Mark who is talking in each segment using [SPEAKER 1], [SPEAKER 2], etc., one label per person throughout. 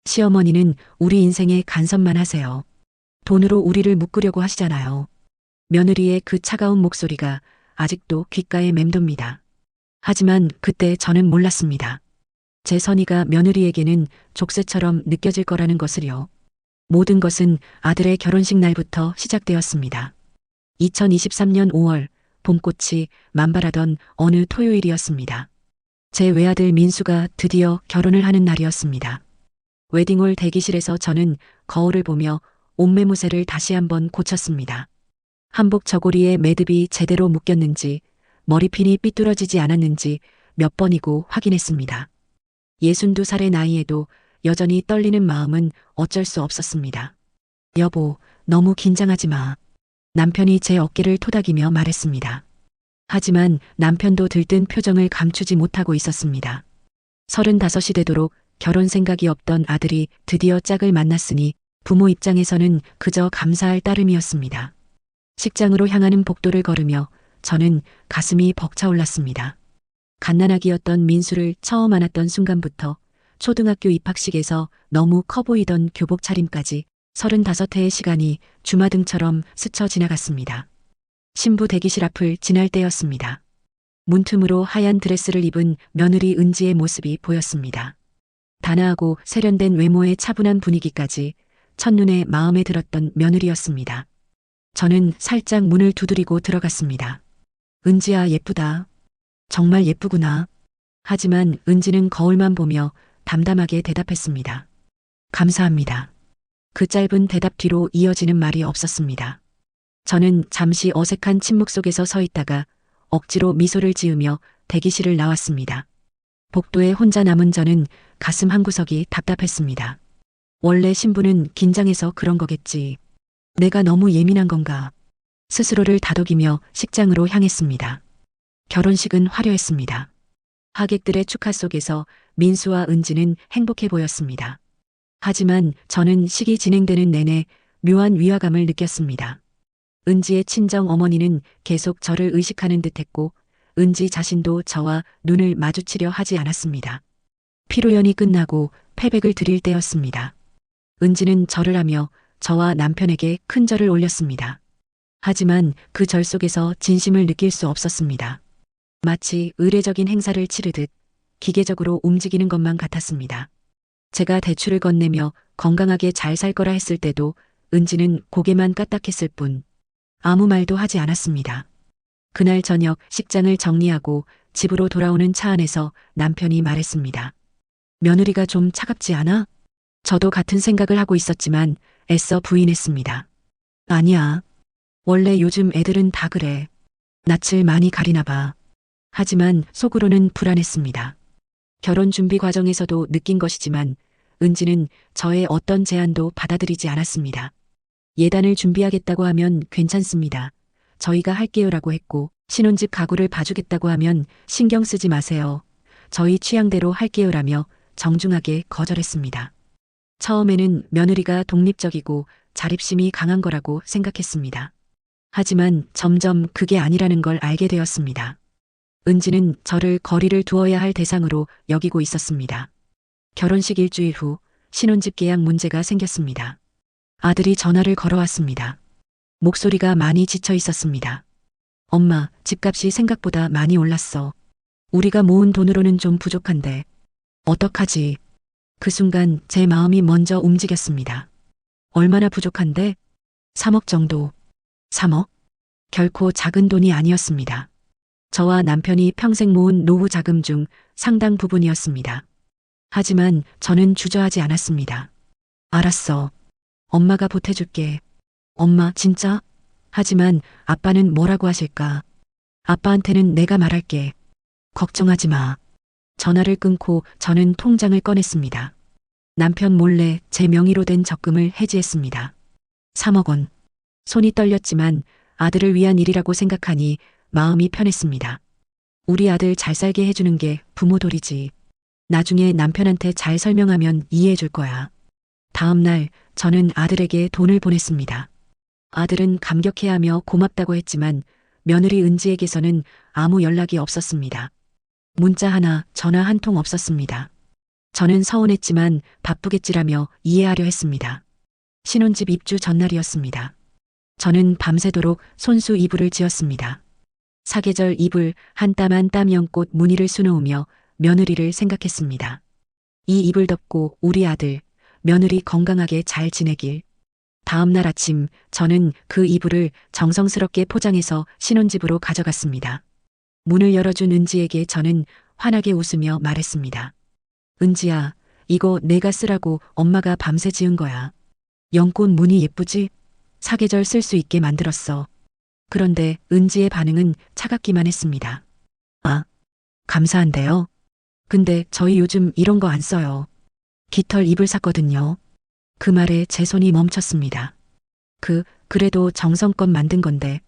[SPEAKER 1] 시어머니는 우리 인생에 간섭만 하세요. 돈으로 우리를 묶으려고 하시잖아요. 며느리의 그 차가운 목소리가 아직도 귓가에 맴돕니다. 하지만 그때 저는 몰랐습니다. 제 선의가 며느리에게는 족쇄처럼 느껴질 거라는 것을요. 모든 것은 아들의 결혼식 날부터 시작되었습니다. 2023년 5월 봄꽃이 만발하던 어느 토요일이었습니다. 제 외아들 민수가 드디어 결혼을 하는 날이었습니다. 웨딩홀 대기실에서 저는 거울을 보며 옷매무새를 다시 한번 고쳤습니다. 한복 저고리에 매듭이 제대로 묶였는지, 머리핀이 삐뚤어지지 않았는지 몇 번이고 확인했습니다. 62살의 나이에도 여전히 떨리는 마음은 어쩔 수 없었습니다. 여보, 너무 긴장하지 마. 남편이 제 어깨를 토닥이며 말했습니다. 하지만 남편도 들뜬 표정을 감추지 못하고 있었습니다. 35이 되도록 결혼 생각이 없던 아들이 드디어 짝을 만났으니 부모 입장에서는 그저 감사할 따름이었습니다. 식장으로 향하는 복도를 걸으며 저는 가슴이 벅차올랐습니다. 갓난아기였던 민수를 처음 안았던 순간부터 초등학교 입학식에서 너무 커 보이던 교복 차림까지 35해의 시간이 주마등처럼 스쳐 지나갔습니다. 신부 대기실 앞을 지날 때였습니다. 문틈으로 하얀 드레스를 입은 며느리 은지의 모습이 보였습니다. 단아하고 세련된 외모의 차분한 분위기까지 첫눈에 마음에 들었던 며느리였습니다. 저는 살짝 문을 두드리고 들어갔습니다. 은지야, 예쁘다. 정말 예쁘구나. 하지만 은지는 거울만 보며 담담하게 대답했습니다. 감사합니다. 그 짧은 대답 뒤로 이어지는 말이 없었습니다. 저는 잠시 어색한 침묵 속에서 서 있다가 억지로 미소를 지으며 대기실을 나왔습니다. 복도에 혼자 남은 저는 가슴 한구석이 답답했습니다. 원래 신부는 긴장해서 그런 거겠지. 내가 너무 예민한 건가. 스스로를 다독이며 식장으로 향했습니다. 결혼식은 화려했습니다. 하객들의 축하 속에서 민수와 은지는 행복해 보였습니다. 하지만 저는 식이 진행되는 내내 묘한 위화감을 느꼈습니다. 은지의 친정 어머니는 계속 저를 의식하는 듯했고 은지 자신도 저와 눈을 마주치려 하지 않았습니다. 피로연이 끝나고 패백을 드릴 때였습니다. 은지는 절을 하며 저와 남편에게 큰 절을 올렸습니다. 하지만 그 절 속에서 진심을 느낄 수 없었습니다. 마치 의례적인 행사를 치르듯 기계적으로 움직이는 것만 같았습니다. 제가 대출을 건네며 건강하게 잘 살 거라 했을 때도 은지는 고개만 까딱했을 뿐 아무 말도 하지 않았습니다. 그날 저녁 식장을 정리하고 집으로 돌아오는 차 안에서 남편이 말했습니다. 며느리가 좀 차갑지 않아? 저도 같은 생각을 하고 있었지만 애써 부인했습니다. 아니야. 원래 요즘 애들은 다 그래. 낯을 많이 가리나 봐. 하지만 속으로는 불안했습니다. 결혼 준비 과정에서도 느낀 것이지만 은지는 저의 어떤 제안도 받아들이지 않았습니다. 예단을 준비하겠다고 하면 괜찮습니다. 저희가 할게요라고 했고 신혼집 가구를 봐주겠다고 하면 신경 쓰지 마세요. 저희 취향대로 할게요라며 정중하게 거절했습니다. 처음에는 며느리가 독립적이고 자립심이 강한 거라고 생각했습니다. 하지만 점점 그게 아니라는 걸 알게 되었습니다. 은지는 저를 거리를 두어야 할 대상으로 여기고 있었습니다. 결혼식 일주일 후 신혼집 계약 문제가 생겼습니다. 아들이 전화를 걸어왔습니다. 목소리가 많이 지쳐 있었습니다. 엄마, 집값이 생각보다 많이 올랐어. 우리가 모은 돈으로는 좀 부족한데. 어떡하지? 그 순간 제 마음이 먼저 움직였습니다. 얼마나 부족한데? 3억 정도. 3억? 결코 작은 돈이 아니었습니다. 저와 남편이 평생 모은 노후 자금 중 상당 부분이었습니다. 하지만 저는 주저하지 않았습니다. 알았어. 엄마가 보태줄게. 엄마, 진짜? 하지만 아빠는 뭐라고 하실까? 아빠한테는 내가 말할게. 걱정하지 마. 전화를 끊고 저는 통장을 꺼냈습니다. 남편 몰래 제 명의로 된 적금을 해지했습니다. 3억 원. 손이 떨렸지만 아들을 위한 일이라고 생각하니 마음이 편했습니다. 우리 아들 잘 살게 해주는 게 부모 도리지. 나중에 남편한테 잘 설명하면 이해해 줄 거야. 다음 날 저는 아들에게 돈을 보냈습니다. 아들은 감격해하며 고맙다고 했지만 며느리 은지에게서는 아무 연락이 없었습니다. 문자 하나, 전화 한 통 없었습니다. 저는 서운했지만 바쁘겠지라며 이해하려 했습니다. 신혼집 입주 전날이었습니다. 저는 밤새도록 손수 이불을 지었습니다. 사계절 이불 한 땀 한 땀 연꽃 무늬를 수놓으며 며느리를 생각했습니다. 이 이불 덮고 우리 아들, 며느리 건강하게 잘 지내길. 다음 날 아침 저는 그 이불을 정성스럽게 포장해서 신혼집으로 가져갔습니다. 문을 열어준 은지에게 저는 환하게 웃으며 말했습니다. 은지야, 이거 내가 쓰라고 엄마가 밤새 지은 거야. 연꽃 무늬 예쁘지? 사계절 쓸 수 있게 만들었어. 그런데 은지의 반응은 차갑기만 했습니다. 아, 감사한데요. 근데 저희 요즘 이런 거 안 써요. 깃털 이불 샀거든요. 그 말에 제 손이 멈췄습니다. 그래도 정성껏 만든 건데.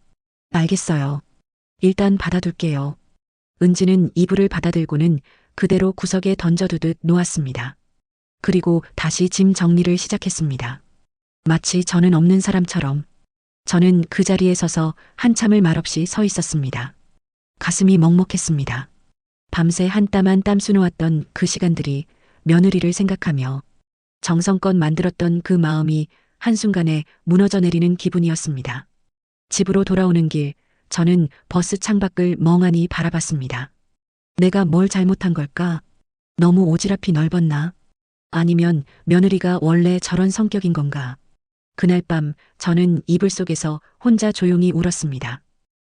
[SPEAKER 1] 알겠어요. 일단 받아둘게요. 은지는 이불을 받아들고는 그대로 구석에 던져두듯 놓았습니다. 그리고 다시 짐 정리를 시작했습니다. 마치 저는 없는 사람처럼. 저는 그 자리에 서서 한참을 말없이 서 있었습니다. 가슴이 먹먹했습니다. 밤새 한 땀 한 땀 수놓았던 그 시간들이 며느리를 생각하며 정성껏 만들었던 그 마음이 한순간에 무너져 내리는 기분이었습니다. 집으로 돌아오는 길, 저는 버스 창밖을 멍하니 바라봤습니다. 내가 뭘 잘못한 걸까? 너무 오지랖이 넓었나? 아니면 며느리가 원래 저런 성격인 건가? 그날 밤 저는 이불 속에서 혼자 조용히 울었습니다.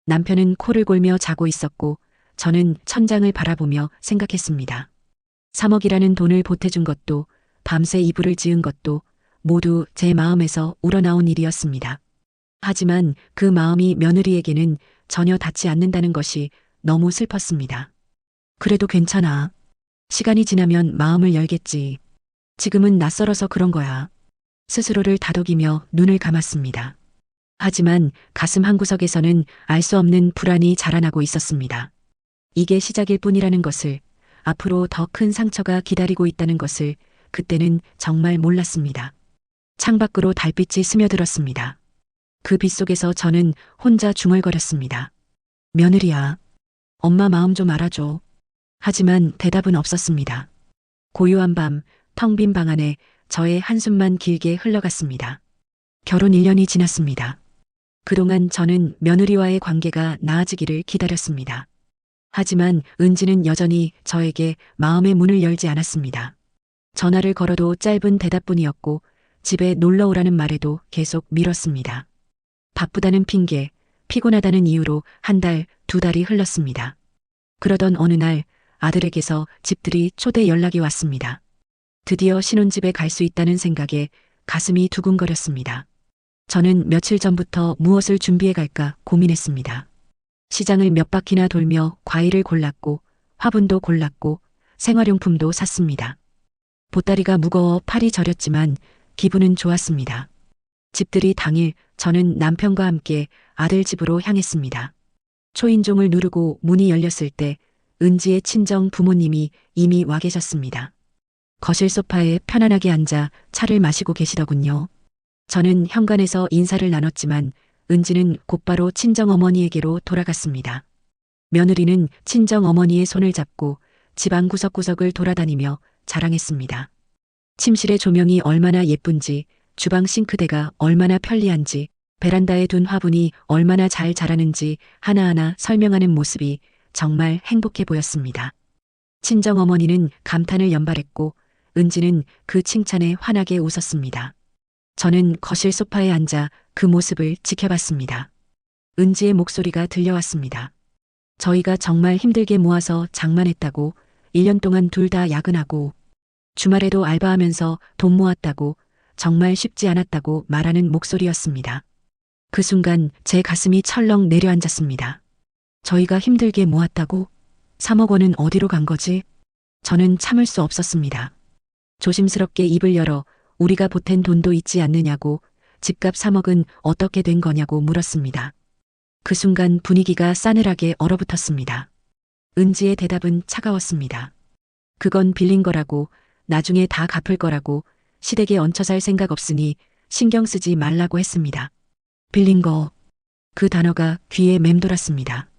[SPEAKER 1] 남편은 코를 골며 자고 있었고 저는 천장을 바라보며 생각했습니다. 3억이라는 돈을 보태준 것도 밤새 이불을 지은 것도 모두 제 마음에서 우러나온 일이었습니다. 하지만 그 마음이 며느리에게는 전혀 닿지 않는다는 것이 너무 슬펐습니다. 그래도 괜찮아. 시간이 지나면 마음을 열겠지. 지금은 낯설어서 그런 거야. 스스로를 다독이며 눈을 감았습니다. 하지만 가슴 한구석에서는 알 수 없는 불안이 자라나고 있었습니다. 이게 시작일 뿐이라는 것을, 앞으로 더 큰 상처가 기다리고 있다는 것을 그때는 정말 몰랐습니다. 창밖으로 달빛이 스며들었습니다. 그 빛 속에서 저는 혼자 중얼거렸습니다. 며느리야, 엄마 마음 좀 알아줘. 하지만 대답은 없었습니다. 고요한 밤, 텅 빈 방 안에 저의 한숨만 길게 흘러갔습니다. 결혼 1년이 지났습니다. 그동안 저는 며느리와의 관계가 나아지기를 기다렸습니다. 하지만 은지는 여전히 저에게 마음의 문을 열지 않았습니다. 전화를 걸어도 짧은 대답뿐이었고 집에 놀러 오라는 말에도 계속 미뤘습니다. 바쁘다는 핑계, 피곤하다는 이유로 한 달, 두 달이 흘렀습니다. 그러던 어느 날 아들에게서 집들이 초대 연락이 왔습니다. 드디어 신혼집에 갈 수 있다는 생각에 가슴이 두근거렸습니다. 저는 며칠 전부터 무엇을 준비해 갈까 고민했습니다. 시장을 몇 바퀴나 돌며 과일을 골랐고 화분도 골랐고 생활용품도 샀습니다. 보따리가 무거워 팔이 저렸지만 기분은 좋았습니다. 집들이 당일 저는 남편과 함께 아들 집으로 향했습니다. 초인종을 누르고 문이 열렸을 때 은지의 친정 부모님이 이미 와 계셨습니다. 거실 소파에 편안하게 앉아 차를 마시고 계시더군요. 저는 현관에서 인사를 나눴지만 은지는 곧바로 친정어머니에게로 돌아갔습니다. 며느리는 친정어머니의 손을 잡고 집안 구석구석을 돌아다니며 자랑했습니다. 침실의 조명이 얼마나 예쁜지, 주방 싱크대가 얼마나 편리한지, 베란다에 둔 화분이 얼마나 잘 자라는지 하나하나 설명하는 모습이 정말 행복해 보였습니다. 친정어머니는 감탄을 연발했고 은지는 그 칭찬에 환하게 웃었습니다. 저는 거실 소파에 앉아 그 모습을 지켜봤습니다. 은지의 목소리가 들려왔습니다. 저희가 정말 힘들게 모아서 장만했다고, 1년 동안 둘 다 야근하고, 주말에도 알바하면서 돈 모았다고, 정말 쉽지 않았다고 말하는 목소리였습니다. 그 순간 제 가슴이 철렁 내려앉았습니다. 저희가 힘들게 모았다고? 3억 원은 어디로 간 거지? 저는 참을 수 없었습니다. 조심스럽게 입을 열어 우리가 보탠 돈도 있지 않느냐고, 집값 3억은 어떻게 된 거냐고 물었습니다. 그 순간 분위기가 싸늘하게 얼어붙었습니다. 은지의 대답은 차가웠습니다. 그건 빌린 거라고, 나중에 다 갚을 거라고, 시댁에 얹혀 살 생각 없으니 신경 쓰지 말라고 했습니다. 빌린 거. 그 단어가 귀에 맴돌았습니다.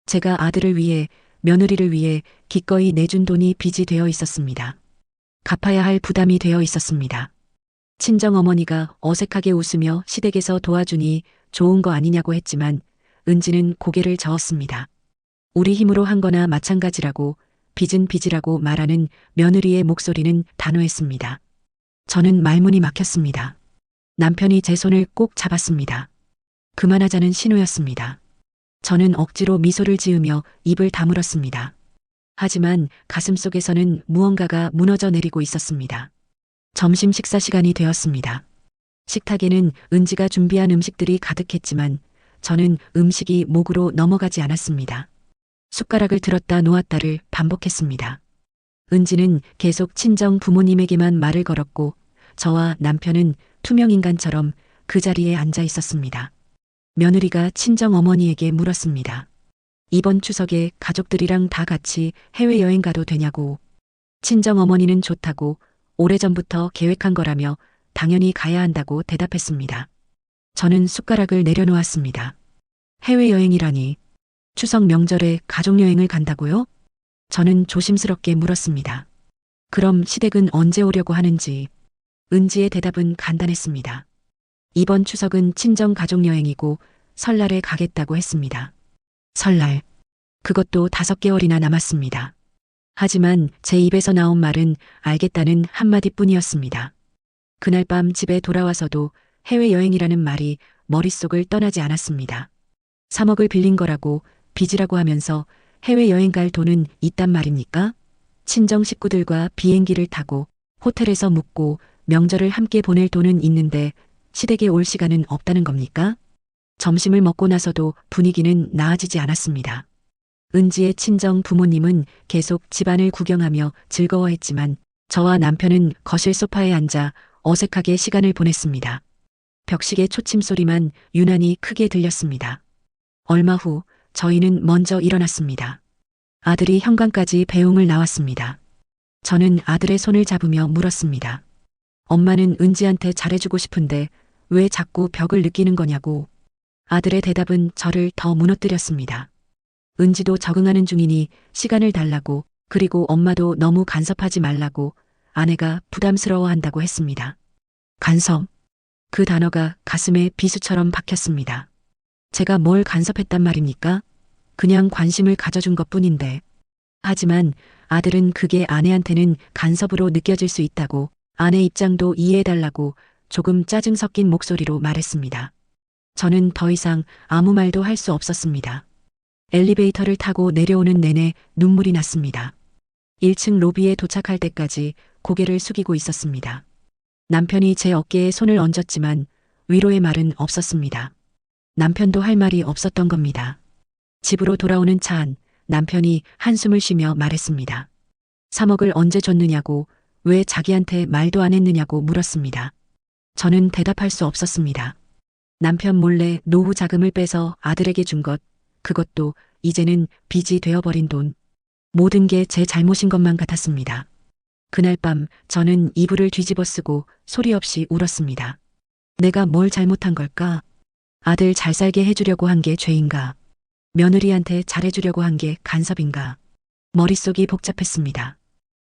[SPEAKER 1] 제가 아들을 위해, 며느리를 위해 기꺼이 내준 돈이 빚이 되어 있었습니다. 갚아야 할 부담이 되어 있었습니다. 친정어머니가 어색하게 웃으며 시댁에서 도와주니 좋은 거 아니냐고 했지만 은지는 고개를 저었습니다. 우리 힘으로 한 거나 마찬가지라고 빚은 빚이라고 말하는 며느리의 목소리는 단호했습니다. 저는 말문이 막혔습니다. 남편이 제 손을 꼭 잡았습니다. 그만하자는 신호였습니다. 저는 억지로 미소를 지으며 입을 다물었습니다. 하지만 가슴속에서는 무언가가 무너져 내리고 있었습니다. 점심 식사 시간이 되었습니다. 식탁에는 은지가 준비한 음식들이 가득했지만 저는 음식이 목으로 넘어가지 않았습니다. 숟가락을 들었다 놓았다를 반복했습니다. 은지는 계속 친정 부모님에게만 말을 걸었고 저와 남편은 투명인간처럼 그 자리에 앉아 있었습니다. 며느리가 친정 어머니에게 물었습니다. 이번 추석에 가족들이랑 다 같이 해외여행 가도 되냐고. 친정 어머니는 좋다고 오래전부터 계획한 거라며 당연히 가야 한다고 대답했습니다. 저는 숟가락을 내려놓았습니다. 해외여행이라니. 추석 명절에 가족여행을 간다고요? 저는 조심스럽게 물었습니다. 그럼 시댁은 언제 오려고 하는지. 은지의 대답은 간단했습니다. 이번 추석은 친정 가족여행이고 설날에 가겠다고 했습니다. 설날. 그것도 5개월이나 남았습니다. 하지만 제 입에서 나온 말은 알겠다는 한마디뿐이었습니다. 그날 밤 집에 돌아와서도 해외여행이라는 말이 머릿속을 떠나지 않았습니다. 3억을 빌린 거라고 빚이라고 하면서 해외여행 갈 돈은 있단 말입니까? 친정 식구들과 비행기를 타고 호텔에서 묵고 명절을 함께 보낼 돈은 있는데 시댁에 올 시간은 없다는 겁니까? 점심을 먹고 나서도 분위기는 나아지지 않았습니다. 은지의 친정 부모님은 계속 집안을 구경하며 즐거워했지만 저와 남편은 거실 소파에 앉아 어색하게 시간을 보냈습니다. 벽시계 초침 소리만 유난히 크게 들렸습니다. 얼마 후 저희는 먼저 일어났습니다. 아들이 현관까지 배웅을 나왔습니다. 저는 아들의 손을 잡으며 물었습니다. 엄마는 은지한테 잘해주고 싶은데 왜 자꾸 벽을 느끼는 거냐고. 아들의 대답은 저를 더 무너뜨렸습니다. 은지도 적응하는 중이니 시간을 달라고, 그리고 엄마도 너무 간섭하지 말라고 아내가 부담스러워한다고 했습니다. 간섭. 그 단어가 가슴에 비수처럼 박혔습니다. 제가 뭘 간섭했단 말입니까? 그냥 관심을 가져준 것뿐인데. 하지만 아들은 그게 아내한테는 간섭으로 느껴질 수 있다고, 아내 입장도 이해해달라고 조금 짜증 섞인 목소리로 말했습니다. 저는 더 이상 아무 말도 할 수 없었습니다. 엘리베이터를 타고 내려오는 내내 눈물이 났습니다. 1층 로비에 도착할 때까지 고개를 숙이고 있었습니다. 남편이 제 어깨에 손을 얹었지만 위로의 말은 없었습니다. 남편도 할 말이 없었던 겁니다. 집으로 돌아오는 차 안, 남편이 한숨을 쉬며 말했습니다. 3억을 언제 줬느냐고, 왜 자기한테 말도 안 했느냐고 물었습니다. 저는 대답할 수 없었습니다. 남편 몰래 노후 자금을 빼서 아들에게 준 것, 그것도 이제는 빚이 되어버린 돈. 모든 게 제 잘못인 것만 같았습니다. 그날 밤 저는 이불을 뒤집어 쓰고 소리 없이 울었습니다. 내가 뭘 잘못한 걸까? 아들 잘 살게 해주려고 한 게 죄인가? 며느리한테 잘해주려고 한 게 간섭인가? 머릿속이 복잡했습니다.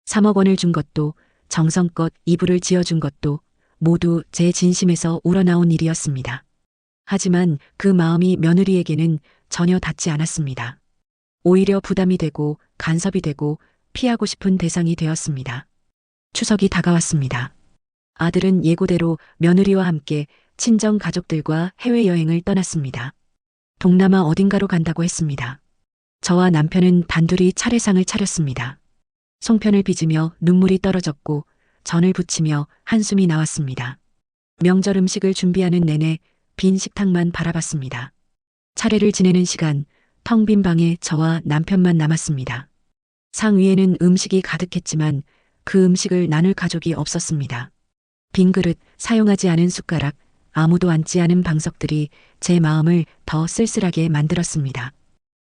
[SPEAKER 1] 3억 원을 준 것도, 정성껏 이불을 지어준 것도 모두 제 진심에서 우러나온 일이었습니다. 하지만 그 마음이 며느리에게는 전혀 닿지 않았습니다. 오히려 부담이 되고 간섭이 되고 피하고 싶은 대상이 되었습니다. 추석이 다가왔습니다. 아들은 예고대로 며느리와 함께 친정 가족들과 해외여행을 떠났습니다. 동남아 어딘가로 간다고 했습니다. 저와 남편은 단둘이 차례상을 차렸습니다. 송편을 빚으며 눈물이 떨어졌고 전을 부치며 한숨이 나왔습니다. 명절 음식을 준비하는 내내 빈 식탁만 바라봤습니다. 차례를 지내는 시간, 텅 빈 방에 저와 남편만 남았습니다. 상 위에는 음식이 가득했지만 그 음식을 나눌 가족이 없었습니다. 빈 그릇, 사용하지 않은 숟가락, 아무도 앉지 않은 방석들이 제 마음을 더 쓸쓸하게 만들었습니다.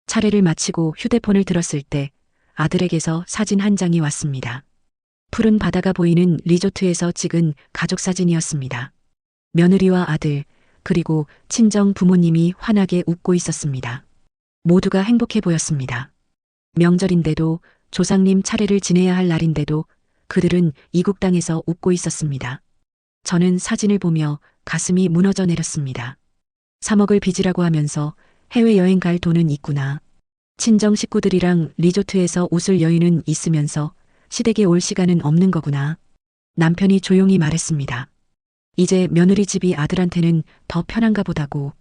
[SPEAKER 1] 차례를 마치고 휴대폰을 들었을 때 아들에게서 사진 한 장이 왔습니다. 푸른 바다가 보이는 리조트에서 찍은 가족 사진이었습니다. 며느리와 아들, 그리고 친정 부모님이 환하게 웃고 있었습니다. 모두가 행복해 보였습니다. 명절인데도, 조상님 차례를 지내야 할 날인데도 그들은 이국 땅에서 웃고 있었습니다. 저는 사진을 보며 가슴이 무너져 내렸습니다. 3억을 빚이라고 하면서 해외여행 갈 돈은 있구나. 친정 식구들이랑 리조트에서 웃을 여유는 있으면서 시댁에 올 시간은 없는 거구나. 남편이 조용히 말했습니다. 이제 며느리 집이 아들한테는 더 편한가 보다고.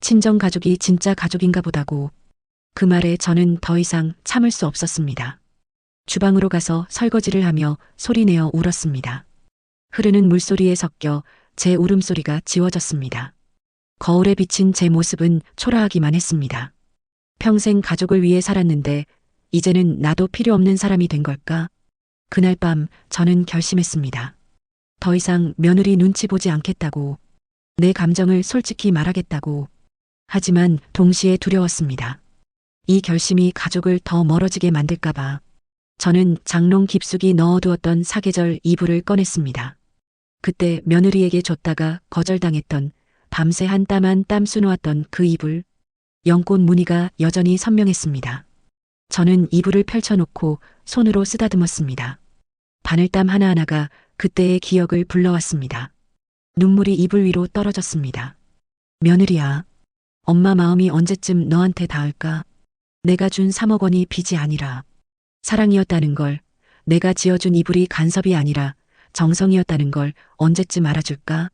[SPEAKER 1] 친정 가족이 진짜 가족인가 보다고. 그 말에 저는 더 이상 참을 수 없었습니다. 주방으로 가서 설거지를 하며 소리내어 울었습니다. 흐르는 물소리에 섞여 제 울음소리가 지워졌습니다. 거울에 비친 제 모습은 초라하기만 했습니다. 평생 가족을 위해 살았는데 이제는 나도 필요 없는 사람이 된 걸까? 그날 밤 저는 결심했습니다. 더 이상 며느리 눈치 보지 않겠다고. 내 감정을 솔직히 말하겠다고. 하지만 동시에 두려웠습니다. 이 결심이 가족을 더 멀어지게 만들까봐. 저는 장롱 깊숙이 넣어두었던 사계절 이불을 꺼냈습니다. 그때 며느리에게 줬다가 거절당했던 밤새 한 땀 한 땀 수놓았던 그 이불. 연꽃 무늬가 여전히 선명했습니다. 저는 이불을 펼쳐놓고 손으로 쓰다듬었습니다. 바늘땀 하나하나가 그때의 기억을 불러왔습니다. 눈물이 이불 위로 떨어졌습니다. 며느리야, 엄마 마음이 언제쯤 너한테 닿을까? 내가 준 3억 원이 빚이 아니라 사랑이었다는 걸, 내가 지어준 이불이 간섭이 아니라 정성이었다는 걸 언제쯤 알아줄까?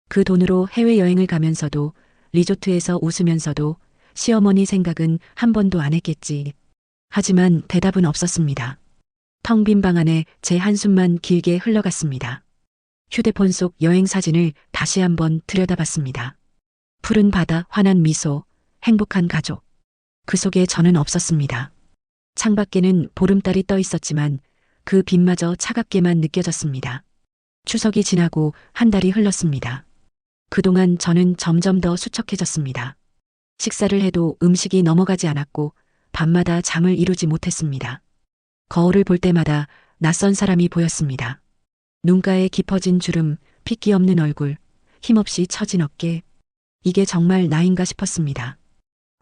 [SPEAKER 1] 그 돈으로 해외여행을 가면서도 리조트에서 웃으면서도 시어머니 생각은 한 번도 안 했겠지. 하지만 대답은 없었습니다. 텅 빈 방 안에 제 한숨만 길게 흘러갔습니다. 휴대폰 속 여행 사진을 다시 한번 들여다봤습니다. 푸른 바다, 환한 미소, 행복한 가족. 그 속에 저는 없었습니다. 창밖에는 보름달이 떠 있었지만 그 빛마저 차갑게만 느껴졌습니다. 추석이 지나고 한 달이 흘렀습니다. 그동안 저는 점점 더 수척해졌습니다. 식사를 해도 음식이 넘어가지 않았고 밤마다 잠을 이루지 못했습니다. 거울을 볼 때마다 낯선 사람이 보였습니다. 눈가에 깊어진 주름, 핏기 없는 얼굴, 힘없이 처진 어깨. 이게 정말 나인가 싶었습니다.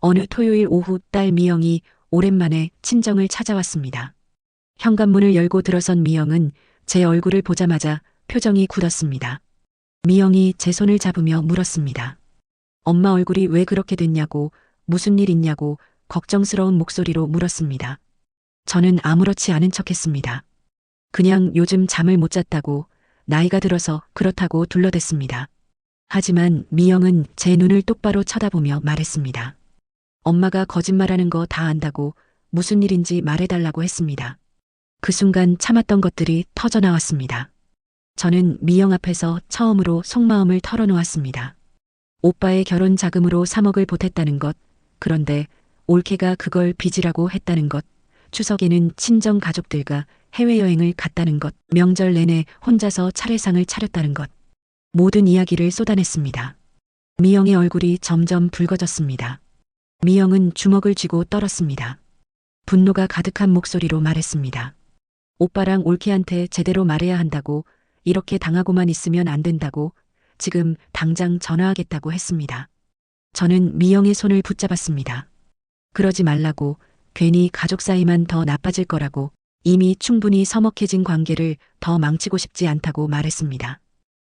[SPEAKER 1] 어느 토요일 오후 딸 미영이 오랜만에 친정을 찾아왔습니다. 현관문을 열고 들어선 미영은 제 얼굴을 보자마자 표정이 굳었습니다. 미영이 제 손을 잡으며 물었습니다. 엄마 얼굴이 왜 그렇게 됐냐고, 무슨 일 있냐고 걱정스러운 목소리로 물었습니다. 저는 아무렇지 않은 척했습니다. 그냥 요즘 잠을 못 잤다고, 나이가 들어서 그렇다고 둘러댔습니다. 하지만 미영은 제 눈을 똑바로 쳐다보며 말했습니다. 엄마가 거짓말하는 거 다 안다고 무슨 일인지 말해달라고 했습니다. 그 순간 참았던 것들이 터져나왔습니다. 저는 미영 앞에서 처음으로 속마음을 털어놓았습니다. 오빠의 결혼 자금으로 3억을 보탰다는 것, 그런데 올케가 그걸 빚이라고 했다는 것, 추석에는 친정 가족들과 해외여행을 갔다는 것, 명절 내내 혼자서 차례상을 차렸다는 것. 모든 이야기를 쏟아냈습니다. 미영의 얼굴이 점점 붉어졌습니다. 미영은 주먹을 쥐고 떨었습니다. 분노가 가득한 목소리로 말했습니다. 오빠랑 올케한테 제대로 말해야 한다고, 이렇게 당하고만 있으면 안 된다고, 지금 당장 전화하겠다고 했습니다. 저는 미영의 손을 붙잡았습니다. 그러지 말라고, 괜히 가족 사이만 더 나빠질 거라고, 이미 충분히 서먹해진 관계를 더 망치고 싶지 않다고 말했습니다.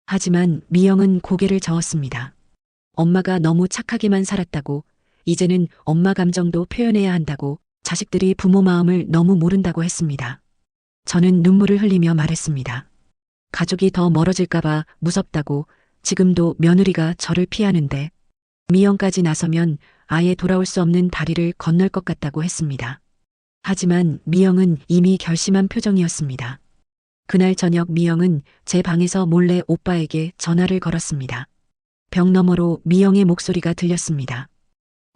[SPEAKER 1] 하지만 미영은 고개를 저었습니다. 엄마가 너무 착하게만 살았다고, 이제는 엄마 감정도 표현해야 한다고, 자식들이 부모 마음을 너무 모른다고 했습니다. 저는 눈물을 흘리며 말했습니다. 가족이 더 멀어질까봐 무섭다고, 지금도 며느리가 저를 피하는데 미영까지 나서면 아예 돌아올 수 없는 다리를 건널 것 같다고 했습니다. 하지만 미영은 이미 결심한 표정이었습니다. 그날 저녁 미영은 제 방에서 몰래 오빠에게 전화를 걸었습니다. 벽 너머로 미영의 목소리가 들렸습니다.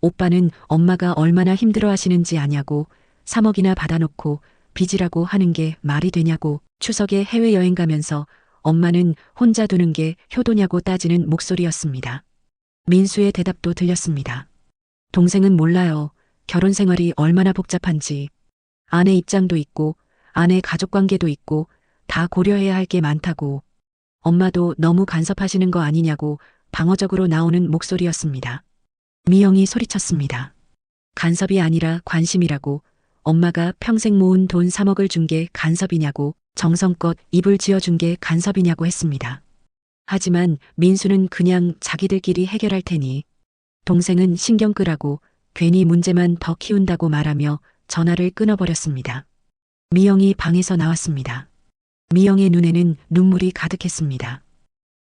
[SPEAKER 1] 오빠는 엄마가 얼마나 힘들어 하시는지 아냐고, 3억이나 받아놓고 빚이라고 하는 게 말이 되냐고, 추석에 해외여행 가면서 엄마는 혼자 두는 게 효도냐고 따지는 목소리였습니다. 민수의 대답도 들렸습니다. 동생은 몰라요. 결혼 생활이 얼마나 복잡한지. 아내 입장도 있고, 아내 가족관계도 있고, 다 고려해야 할 게 많다고. 엄마도 너무 간섭하시는 거 아니냐고 방어적으로 나오는 목소리였습니다. 미영이 소리쳤습니다. 간섭이 아니라 관심이라고, 엄마가 평생 모은 돈 3억을 준 게 간섭이냐고, 정성껏 입을 지어준 게 간섭이냐고 했습니다. 하지만 민수는 그냥 자기들끼리 해결할 테니 동생은 신경 끄라고 괜히 문제만 더 키운다고 말하며 전화를 끊어버렸습니다. 미영이 방에서 나왔습니다. 미영의 눈에는 눈물이 가득했습니다.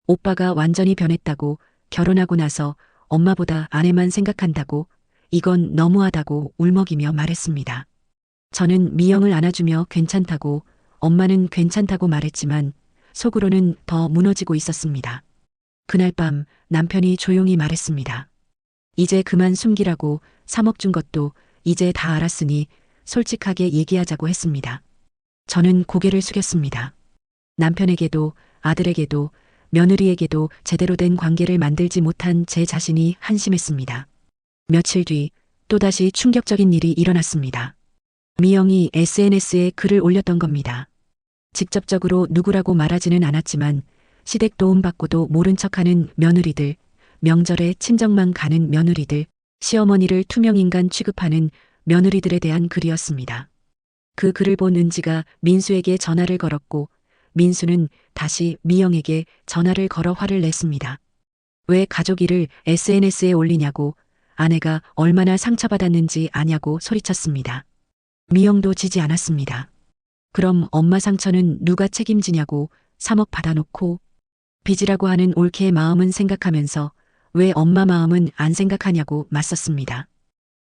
[SPEAKER 1] 오빠가 완전히 변했다고, 결혼하고 나서 엄마보다 아내만 생각한다고, 이건 너무하다고 울먹이며 말했습니다. 저는 미영을 안아주며 괜찮다고, 엄마는 괜찮다고 말했지만 속으로는 더 무너지고 있었습니다. 그날 밤 남편이 조용히 말했습니다. 이제 그만 숨기라고, 3억 준 것도 이제 다 알았으니 솔직하게 얘기하자고 했습니다. 저는 고개를 숙였습니다. 남편에게도 아들에게도 며느리에게도 제대로 된 관계를 만들지 못한 제 자신이 한심했습니다. 며칠 뒤 또다시 충격적인 일이 일어났습니다. 미영이 SNS에 글을 올렸던 겁니다. 직접적으로 누구라고 말하지는 않았지만 시댁 도움받고도 모른 척하는 며느리들, 명절에 친정만 가는 며느리들, 시어머니를 투명인간 취급하는 며느리들에 대한 글이었습니다. 그 글을 본 은지가 민수에게 전화를 걸었고 민수는 다시 미영에게 전화를 걸어 화를 냈습니다. 왜 가족 일을 SNS에 올리냐고, 아내가 얼마나 상처받았는지 아냐고 소리쳤습니다. 미영도 지지 않았습니다. 그럼 엄마 상처는 누가 책임지냐고, 3억 받아놓고 빚이라고 하는 올케의 마음은 생각하면서 왜 엄마 마음은 안 생각하냐고 맞섰습니다.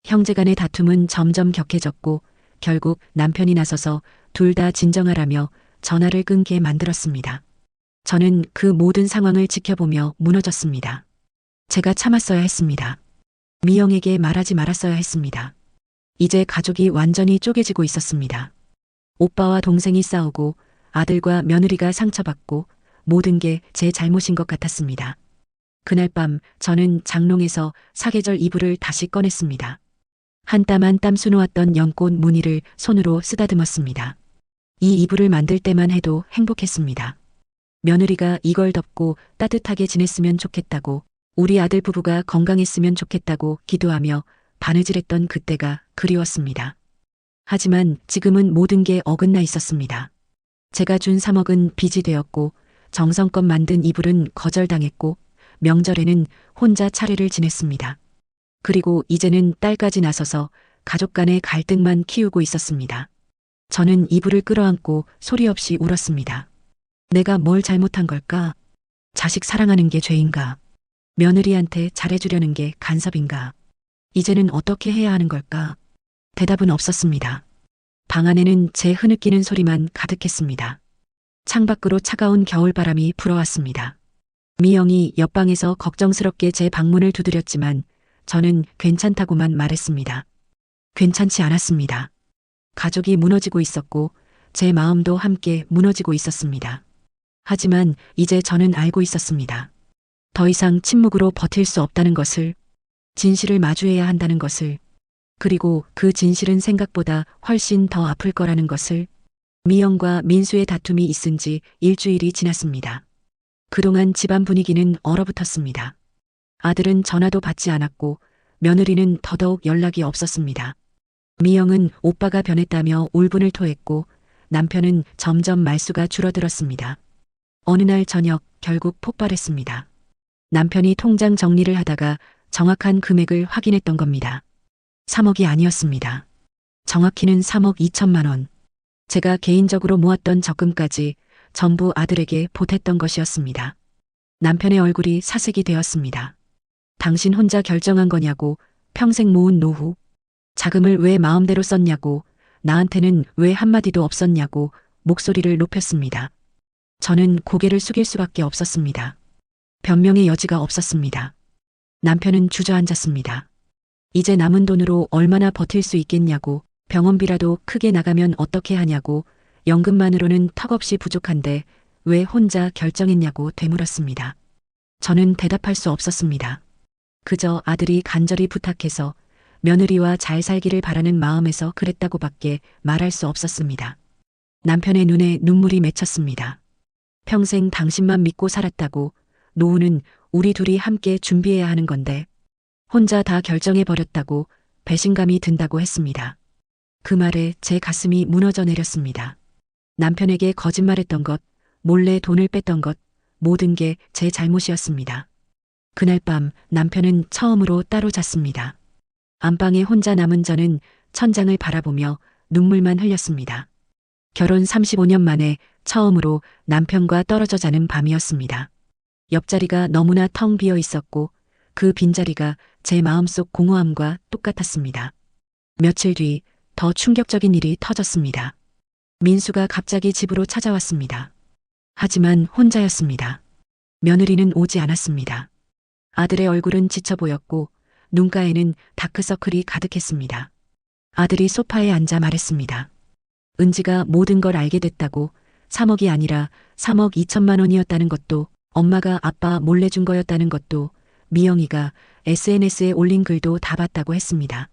[SPEAKER 1] 형제간의 다툼은 점점 격해졌고 결국 남편이 나서서 둘 다 진정하라며 전화를 끊게 만들었습니다. 저는 그 모든 상황을 지켜보며 무너졌습니다. 제가 참았어야 했습니다. 미영에게 말하지 말았어야 했습니다. 이제 가족이 완전히 쪼개지고 있었습니다. 오빠와 동생이 싸우고 아들과 며느리가 상처받고 모든 게 제 잘못인 것 같았습니다. 그날 밤 저는 장롱에서 사계절 이불을 다시 꺼냈습니다. 한 땀 한 땀 수놓았던 연꽃 무늬를 손으로 쓰다듬었습니다. 이 이불을 만들 때만 해도 행복했습니다. 며느리가 이걸 덮고 따뜻하게 지냈으면 좋겠다고, 우리 아들 부부가 건강했으면 좋겠다고 기도하며 바느질했던 그때가 그리웠습니다. 하지만 지금은 모든 게 어긋나 있었습니다. 제가 준 3억은 빚이 되었고 정성껏 만든 이불은 거절당했고 명절에는 혼자 차례를 지냈습니다. 그리고 이제는 딸까지 나서서 가족 간의 갈등만 키우고 있었습니다. 저는 이불을 끌어안고 소리 없이 울었습니다. 내가 뭘 잘못한 걸까? 자식 사랑하는 게 죄인가? 며느리한테 잘해주려는 게 간섭인가? 이제는 어떻게 해야 하는 걸까? 대답은 없었습니다. 방 안에는 제 흐느끼는 소리만 가득했습니다. 창밖으로 차가운 겨울바람이 불어왔습니다. 미영이 옆방에서 걱정스럽게 제 방문을 두드렸지만 저는 괜찮다고만 말했습니다. 괜찮지 않았습니다. 가족이 무너지고 있었고 제 마음도 함께 무너지고 있었습니다. 하지만 이제 저는 알고 있었습니다. 더 이상 침묵으로 버틸 수 없다는 것을, 진실을 마주해야 한다는 것을, 그리고 그 진실은 생각보다 훨씬 더 아플 거라는 것을. 미영과 민수의 다툼이 있은 지 일주일이 지났습니다. 그동안 집안 분위기는 얼어붙었습니다. 아들은 전화도 받지 않았고 며느리는 더더욱 연락이 없었습니다. 미영은 오빠가 변했다며 울분을 토했고 남편은 점점 말수가 줄어들었습니다. 어느 날 저녁 결국 폭발했습니다. 남편이 통장 정리를 하다가 정확한 금액을 확인했던 겁니다. 3억이 아니었습니다. 정확히는 3억 2천만 원. 제가 개인적으로 모았던 적금까지 전부 아들에게 보탰던 것이었습니다. 남편의 얼굴이 사색이 되었습니다. 당신 혼자 결정한 거냐고, 평생 모은 노후. 자금을 왜 마음대로 썼냐고, 나한테는 왜 한마디도 없었냐고 목소리를 높였습니다. 저는 고개를 숙일 수밖에 없었습니다. 변명의 여지가 없었습니다. 남편은 주저앉았습니다. 이제 남은 돈으로 얼마나 버틸 수 있겠냐고, 병원비라도 크게 나가면 어떻게 하냐고, 연금만으로는 턱없이 부족한데 왜 혼자 결정했냐고 되물었습니다. 저는 대답할 수 없었습니다. 그저 아들이 간절히 부탁해서 며느리와 잘 살기를 바라는 마음에서 그랬다고밖에 말할 수 없었습니다. 남편의 눈에 눈물이 맺혔습니다. 평생 당신만 믿고 살았다고, 노후는 우리 둘이 함께 준비해야 하는 건데 혼자 다 결정해버렸다고 배신감이 든다고 했습니다. 그 말에 제 가슴이 무너져 내렸습니다. 남편에게 거짓말했던 것, 몰래 돈을 뺐던 것, 모든 게 제 잘못이었습니다. 그날 밤 남편은 처음으로 따로 잤습니다. 안방에 혼자 남은 저는 천장을 바라보며 눈물만 흘렸습니다. 결혼 35년 만에 처음으로 남편과 떨어져 자는 밤이었습니다. 옆자리가 너무나 텅 비어 있었고 그 빈자리가 제 마음속 공허함과 똑같았습니다. 며칠 뒤 더 충격적인 일이 터졌습니다. 민수가 갑자기 집으로 찾아왔습니다. 하지만 혼자였습니다. 며느리는 오지 않았습니다. 아들의 얼굴은 지쳐 보였고 눈가에는 다크서클이 가득했습니다. 아들이 소파에 앉아 말했습니다. 은지가 모든 걸 알게 됐다고 3억이 아니라 3억 2천만 원이었다는 것도 엄마가 아빠 몰래 준 거였다는 것도 미영이가 SNS에 올린 글도 다 봤다고 했습니다.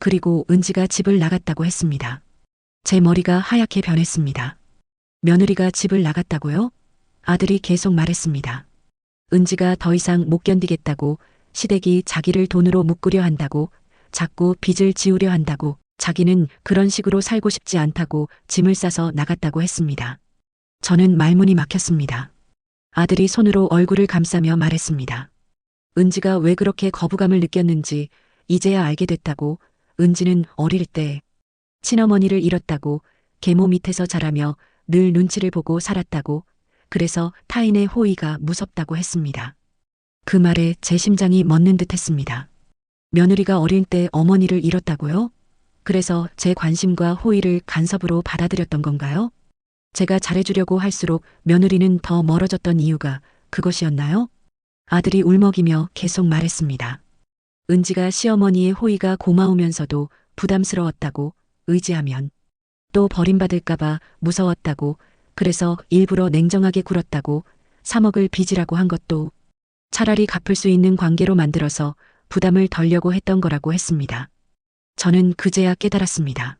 [SPEAKER 1] 그리고 은지가 집을 나갔다고 했습니다. 제 머리가 하얗게 변했습니다. 며느리가 집을 나갔다고요? 아들이 계속 말했습니다. 은지가 더 이상 못 견디겠다고, 시댁이 자기를 돈으로 묶으려 한다고, 자꾸 빚을 지우려 한다고, 자기는 그런 식으로 살고 싶지 않다고 짐을 싸서 나갔다고 했습니다. 저는 말문이 막혔습니다. 아들이 손으로 얼굴을 감싸며 말했습니다. 은지가 왜 그렇게 거부감을 느꼈는지 이제야 알게 됐다고. 은지는 어릴 때 친어머니를 잃었다고, 계모 밑에서 자라며 늘 눈치를 보고 살았다고, 그래서 타인의 호의가 무섭다고 했습니다. 그 말에 제 심장이 멎는 듯 했습니다. 며느리가 어릴 때 어머니를 잃었다고요? 그래서 제 관심과 호의를 간섭으로 받아들였던 건가요? 제가 잘해주려고 할수록 며느리는 더 멀어졌던 이유가 그것이었나요? 아들이 울먹이며 계속 말했습니다. 은지가 시어머니의 호의가 고마우면서도 부담스러웠다고, 의지하면 또 버림받을까봐 무서웠다고, 그래서 일부러 냉정하게 굴었다고, 3억을 빚이라고 한 것도 차라리 갚을 수 있는 관계로 만들어서 부담을 덜려고 했던 거라고 했습니다. 저는 그제야 깨달았습니다.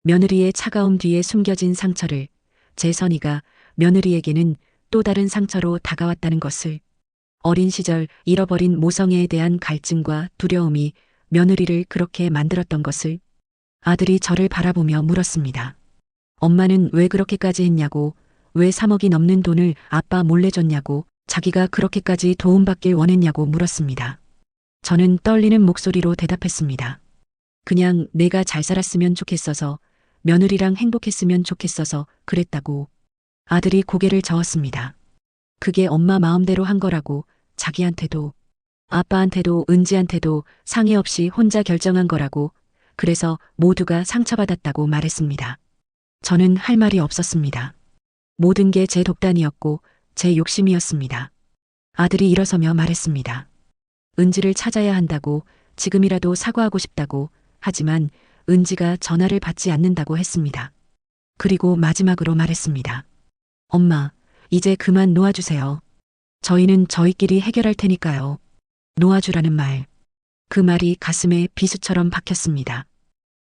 [SPEAKER 1] 며느리의 차가움 뒤에 숨겨진 상처를, 제 선의가 며느리에게는 또 다른 상처로 다가왔다는 것을, 어린 시절 잃어버린 모성애에 대한 갈증과 두려움이 며느리를 그렇게 만들었던 것을. 아들이 저를 바라보며 물었습니다. 엄마는 왜 그렇게까지 했냐고, 왜 3억이 넘는 돈을 아빠 몰래 줬냐고, 자기가 그렇게까지 도움받길 원했냐고 물었습니다. 저는 떨리는 목소리로 대답했습니다. 그냥 내가 잘 살았으면 좋겠어서, 며느리랑 행복했으면 좋겠어서 그랬다고. 아들이 고개를 저었습니다. 그게 엄마 마음대로 한 거라고, 자기한테도, 아빠한테도 은지한테도 상의 없이 혼자 결정한 거라고, 그래서 모두가 상처받았다고 말했습니다. 저는 할 말이 없었습니다. 모든 게 제 독단이었고 제 욕심이었습니다. 아들이 일어서며 말했습니다. 은지를 찾아야 한다고, 지금이라도 사과하고 싶다고, 하지만 은지가 전화를 받지 않는다고 했습니다. 그리고 마지막으로 말했습니다. 엄마, 이제 그만 놓아주세요. 저희는 저희끼리 해결할 테니까요. 놓아주라는 말. 그 말이 가슴에 비수처럼 박혔습니다.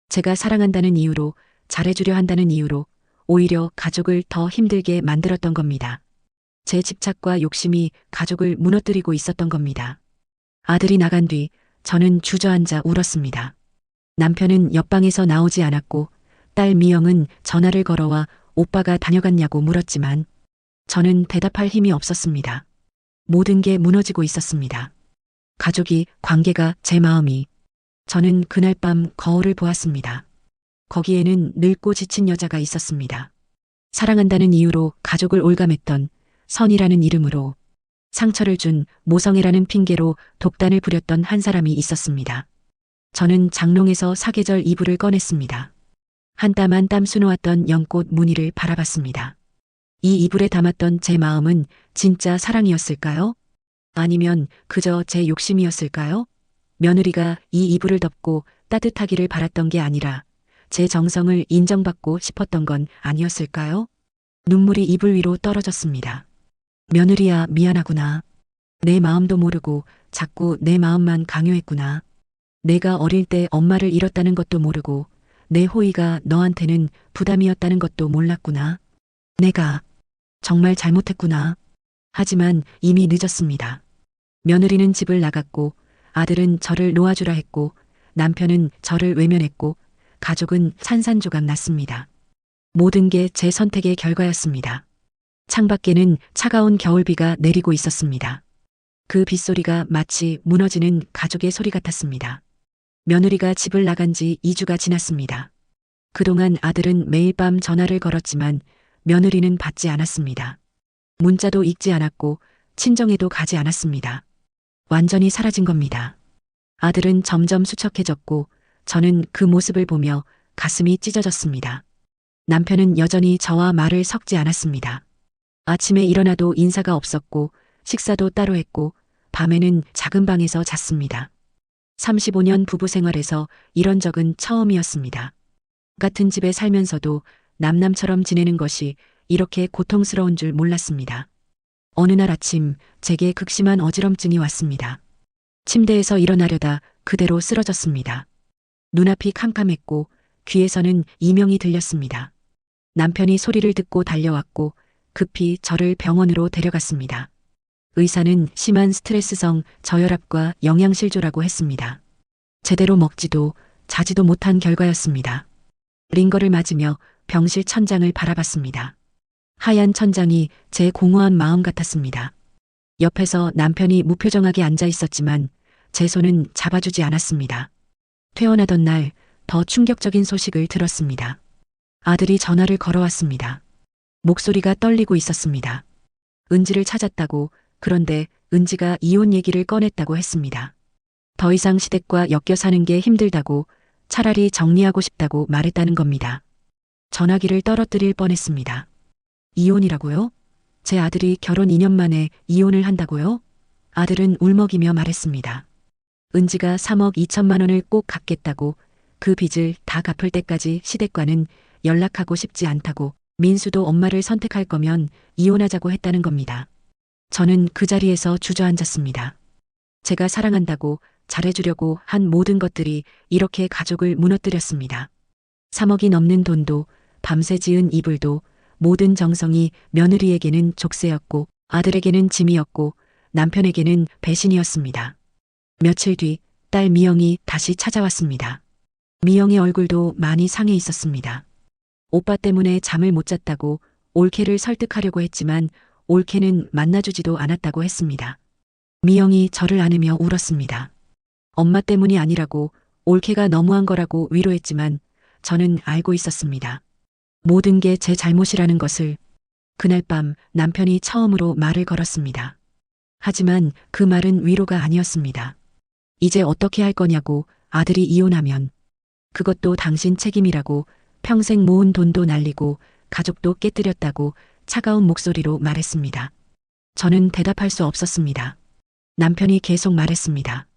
[SPEAKER 1] 제가 사랑한다는 이유로, 잘해주려 한다는 이유로 오히려 가족을 더 힘들게 만들었던 겁니다. 제 집착과 욕심이 가족을 무너뜨리고 있었던 겁니다. 아들이 나간 뒤 저는 주저앉아 울었습니다. 남편은 옆방에서 나오지 않았고 딸 미영은 전화를 걸어와 오빠가 다녀갔냐고 물었지만 저는 대답할 힘이 없었습니다. 모든 게 무너지고 있었습니다. 가족이, 관계가, 제 마음이. 저는 그날 밤 거울을 보았습니다. 거기에는 늙고 지친 여자가 있었습니다. 사랑한다는 이유로 가족을 올감했던, 선이라는 이름으로 상처를 준, 모성애라는 핑계로 독단을 부렸던 한 사람이 있었습니다. 저는 장롱에서 사계절 이불을 꺼냈습니다. 한 땀 한 땀 수놓았던 연꽃 무늬를 바라봤습니다. 이 이불에 담았던 제 마음은 진짜 사랑이었을까요? 아니면 그저 제 욕심이었을까요? 며느리가 이 이불을 덮고 따뜻하기를 바랐던 게 아니라 제 정성을 인정받고 싶었던 건 아니었을까요? 눈물이 이불 위로 떨어졌습니다. 며느리야, 미안하구나. 내 마음도 모르고 자꾸 내 마음만 강요했구나. 내가 어릴 때 엄마를 잃었다는 것도 모르고 내 호의가 너한테는 부담이었다는 것도 몰랐구나. 내가 정말 잘못했구나. 하지만 이미 늦었습니다. 며느리는 집을 나갔고 아들은 저를 놓아주라 했고 남편은 저를 외면했고 가족은 산산조각 났습니다. 모든 게 제 선택의 결과였습니다. 창밖에는 차가운 겨울비가 내리고 있었습니다. 그 빗소리가 마치 무너지는 가족의 소리 같았습니다. 며느리가 집을 나간 지 2주가 지났습니다. 그동안 아들은 매일 밤 전화를 걸었지만 며느리는 받지 않았습니다. 문자도 읽지 않았고 친정에도 가지 않았습니다. 완전히 사라진 겁니다. 아들은 점점 수척해졌고 저는 그 모습을 보며 가슴이 찢어졌습니다. 남편은 여전히 저와 말을 섞지 않았습니다. 아침에 일어나도 인사가 없었고 식사도 따로 했고 밤에는 작은 방에서 잤습니다. 35년 부부 생활에서 이런 적은 처음이었습니다. 같은 집에 살면서도 남남처럼 지내는 것이 이렇게 고통스러운 줄 몰랐습니다. 어느 날 아침 제게 극심한 어지럼증이 왔습니다. 침대에서 일어나려다 그대로 쓰러졌습니다. 눈앞이 캄캄했고 귀에서는 이명이 들렸습니다. 남편이 소리를 듣고 달려왔고 급히 저를 병원으로 데려갔습니다. 의사는 심한 스트레스성 저혈압과 영양실조라고 했습니다. 제대로 먹지도 자지도 못한 결과였습니다. 링거를 맞으며 병실 천장을 바라봤습니다. 하얀 천장이 제 공허한 마음 같았습니다. 옆에서 남편이 무표정하게 앉아 있었지만 제 손은 잡아주지 않았습니다. 퇴원하던 날 더 충격적인 소식을 들었습니다. 아들이 전화를 걸어왔습니다. 목소리가 떨리고 있었습니다. 은지를 찾았다고, 그런데 은지가 이혼 얘기를 꺼냈다고 했습니다. 더 이상 시댁과 엮여 사는 게 힘들다고, 차라리 정리하고 싶다고 말했다는 겁니다. 전화기를 떨어뜨릴 뻔했습니다. 이혼이라고요? 제 아들이 결혼 2년 만에 이혼을 한다고요? 아들은 울먹이며 말했습니다. 은지가 3억 2천만 원을 꼭 갚겠다고, 그 빚을 다 갚을 때까지 시댁과는 연락하고 싶지 않다고, 민수도 엄마를 선택할 거면 이혼하자고 했다는 겁니다. 저는 그 자리에서 주저앉았습니다. 제가 사랑한다고 잘해주려고 한 모든 것들이 이렇게 가족을 무너뜨렸습니다. 3억이 넘는 돈도, 밤새 지은 이불도, 모든 정성이 며느리에게는 족쇄였고 아들에게는 짐이었고 남편에게는 배신이었습니다. 며칠 뒤 딸 미영이 다시 찾아왔습니다. 미영의 얼굴도 많이 상해 있었습니다. 오빠 때문에 잠을 못 잤다고 올케를 설득하려고 했지만 올케는 만나주지도 않았다고 했습니다. 미영이 저를 안으며 울었습니다. 엄마 때문이 아니라고, 올케가 너무한 거라고 위로했지만 저는 알고 있었습니다. 모든 게 제 잘못이라는 것을. 그날 밤 남편이 처음으로 말을 걸었습니다. 하지만 그 말은 위로가 아니었습니다. 이제 어떻게 할 거냐고, 아들이 이혼하면. 그것도 당신 책임이라고, 평생 모은 돈도 날리고 가족도 깨뜨렸다고 차가운 목소리로 말했습니다. 저는 대답할 수 없었습니다. 남편이 계속 말했습니다.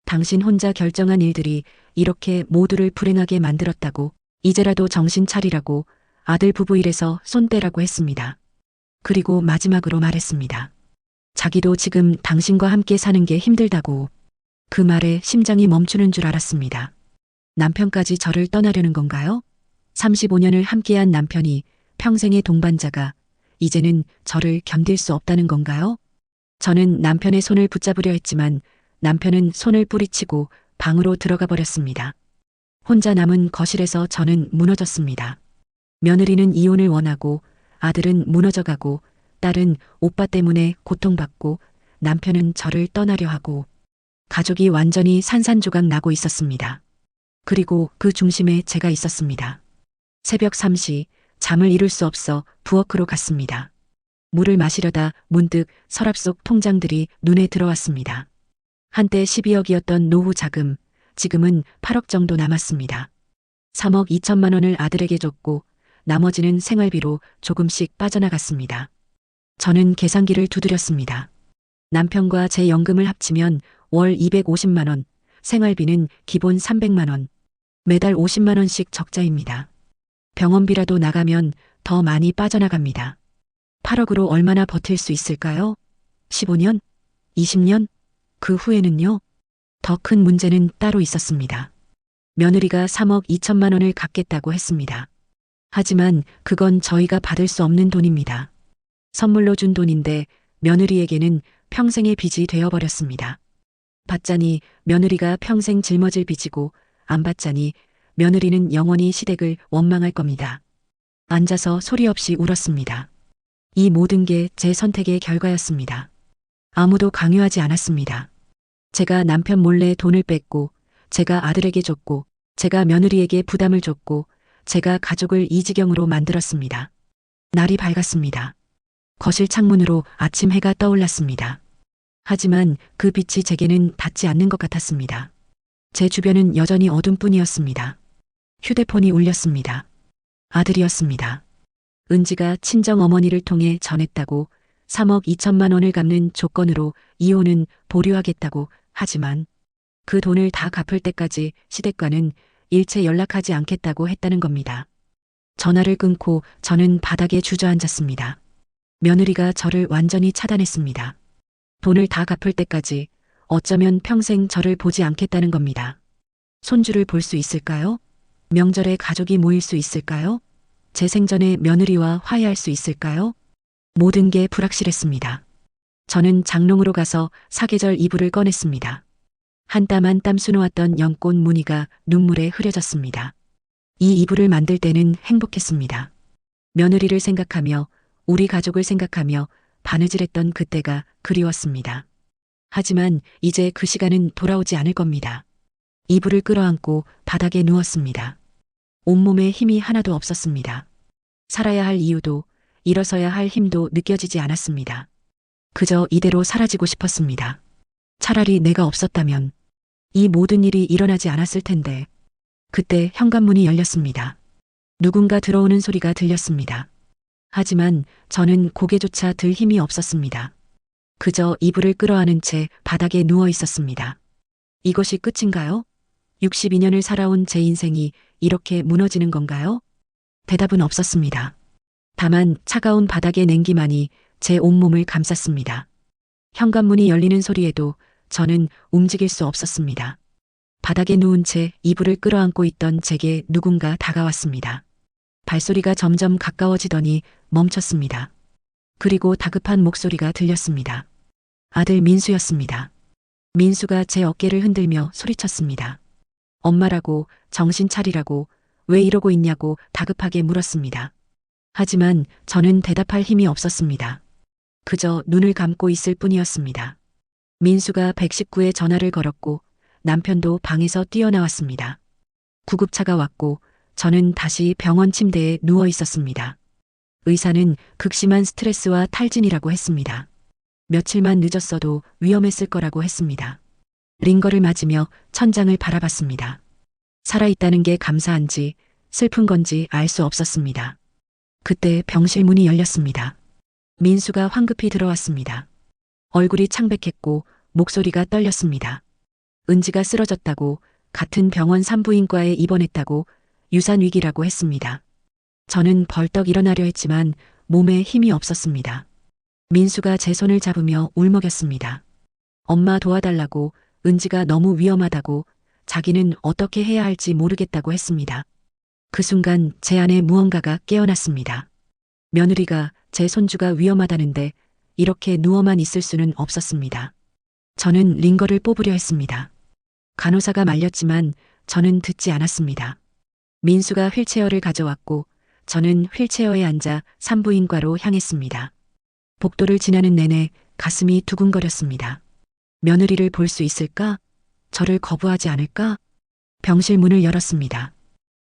[SPEAKER 1] 당신 혼자 결정한 일들이 이렇게 모두를 불행하게 만들었다고, 이제라도 정신 차리라고, 아들 부부 일에서 손 떼라고 했습니다. 그리고 마지막으로 말했습니다. 자기도 지금 당신과 함께 사는 게 힘들다고. 그 말에 심장이 멈추는 줄 알았습니다. 남편까지 저를 떠나려는 건가요? 35년을 함께한 남편이, 평생의 동반자가 이제는 저를 견딜 수 없다는 건가요? 저는 남편의 손을 붙잡으려 했지만 남편은 손을 뿌리치고 방으로 들어가 버렸습니다. 혼자 남은 거실에서 저는 무너졌습니다. 며느리는 이혼을 원하고, 아들은 무너져가고, 딸은 오빠 때문에 고통받고, 남편은 저를 떠나려 하고, 가족이 완전히 산산조각 나고 있었습니다. 그리고 그 중심에 제가 있었습니다. 새벽 3시, 잠을 이룰 수 없어 부엌으로 갔습니다. 물을 마시려다 문득 서랍 속 통장들이 눈에 들어왔습니다. 한때 12억이었던 노후 자금, 지금은 8억 정도 남았습니다. 3억 2천만 원을 아들에게 줬고 나머지는 생활비로 조금씩 빠져나갔습니다. 저는 계산기를 두드렸습니다. 남편과 제 연금을 합치면 월 250만 원, 생활비는 기본 300만 원, 매달 50만 원씩 적자입니다. 병원비라도 나가면 더 많이 빠져나갑니다. 8억으로 얼마나 버틸 수 있을까요? 15년? 20년? 그 후에는요? 더 큰 문제는 따로 있었습니다. 며느리가 3억 2천만 원을 갚겠다고 했습니다. 하지만 그건 저희가 받을 수 없는 돈입니다. 선물로 준 돈인데 며느리에게는 평생의 빚이 되어버렸습니다. 받자니 며느리가 평생 짊어질 빚이고 안 받자니 며느리는 영원히 시댁을 원망할 겁니다. 앉아서 소리 없이 울었습니다. 이 모든 게 제 선택의 결과였습니다. 아무도 강요하지 않았습니다. 제가 남편 몰래 돈을 뺐고, 제가 아들에게 줬고, 제가 며느리에게 부담을 줬고, 제가 가족을 이 지경으로 만들었습니다. 날이 밝았습니다. 거실 창문으로 아침 해가 떠올랐습니다. 하지만 그 빛이 제게는 닿지 않는 것 같았습니다. 제 주변은 여전히 어둠뿐이었습니다. 휴대폰이 울렸습니다. 아들이었습니다. 은지가 친정 어머니를 통해 전했다고 3억 2천만 원을 갚는 조건으로 이혼은 보류하겠다고. 하지만 그 돈을 다 갚을 때까지 시댁과는 일체 연락하지 않겠다고 했다는 겁니다. 전화를 끊고 저는 바닥에 주저앉았습니다. 며느리가 저를 완전히 차단했습니다. 돈을 다 갚을 때까지, 어쩌면 평생 저를 보지 않겠다는 겁니다. 손주를 볼 수 있을까요? 명절에 가족이 모일 수 있을까요? 제 생전에 며느리와 화해할 수 있을까요? 모든 게 불확실했습니다. 저는 장롱으로 가서 사계절 이불을 꺼냈습니다. 한 땀 한 땀 수놓았던 연꽃 무늬가 눈물에 흐려졌습니다. 이 이불을 만들 때는 행복했습니다. 며느리를 생각하며, 우리 가족을 생각하며 바느질했던 그때가 그리웠습니다. 하지만 이제 그 시간은 돌아오지 않을 겁니다. 이불을 끌어안고 바닥에 누웠습니다. 온몸에 힘이 하나도 없었습니다. 살아야 할 이유도, 일어서야 할 힘도 느껴지지 않았습니다. 그저 이대로 사라지고 싶었습니다. 차라리 내가 없었다면 이 모든 일이 일어나지 않았을 텐데. 그때 현관문이 열렸습니다. 누군가 들어오는 소리가 들렸습니다. 하지만 저는 고개조차 들 힘이 없었습니다. 그저 이불을 끌어안은 채 바닥에 누워 있었습니다. 이것이 끝인가요? 62년을 살아온 제 인생이 이렇게 무너지는 건가요? 대답은 없었습니다. 다만 차가운 바닥의 냉기만이 제 온몸을 감쌌습니다. 현관문이 열리는 소리에도 저는 움직일 수 없었습니다. 바닥에 누운 채 이불을 끌어안고 있던 제게 누군가 다가왔습니다. 발소리가 점점 가까워지더니 멈췄습니다. 그리고 다급한 목소리가 들렸습니다. 아들 민수였습니다. 민수가 제 어깨를 흔들며 소리쳤습니다. 엄마라고, 정신 차리라고, 왜 이러고 있냐고 다급하게 물었습니다. 하지만 저는 대답할 힘이 없었습니다. 그저 눈을 감고 있을 뿐이었습니다. 민수가 119에 전화를 걸었고 남편도 방에서 뛰어나왔습니다. 구급차가 왔고 저는 다시 병원 침대에 누워 있었습니다. 의사는 극심한 스트레스와 탈진이라고 했습니다. 며칠만 늦었어도 위험했을 거라고 했습니다. 링거를 맞으며 천장을 바라봤습니다. 살아있다는 게 감사한지 슬픈 건지 알 수 없었습니다. 그때 병실 문이 열렸습니다. 민수가 황급히 들어왔습니다. 얼굴이 창백했고 목소리가 떨렸습니다. 은지가 쓰러졌다고, 같은 병원 산부인과에 입원했다고, 유산위기라고 했습니다. 저는 벌떡 일어나려 했지만 몸에 힘이 없었습니다. 민수가 제 손을 잡으며 울먹였습니다. 엄마 도와달라고, 은지가 너무 위험하다고, 자기는 어떻게 해야 할지 모르겠다고 했습니다. 그 순간 제 안에 무언가가 깨어났습니다. 며느리가 제 손주가 위험하다는데 이렇게 누워만 있을 수는 없었습니다. 저는 링거를 뽑으려 했습니다. 간호사가 말렸지만 저는 듣지 않았습니다. 민수가 휠체어를 가져왔고 저는 휠체어에 앉아 산부인과로 향했습니다. 복도를 지나는 내내 가슴이 두근거렸습니다. 며느리를 볼 수 있을까? 저를 거부하지 않을까? 병실 문을 열었습니다.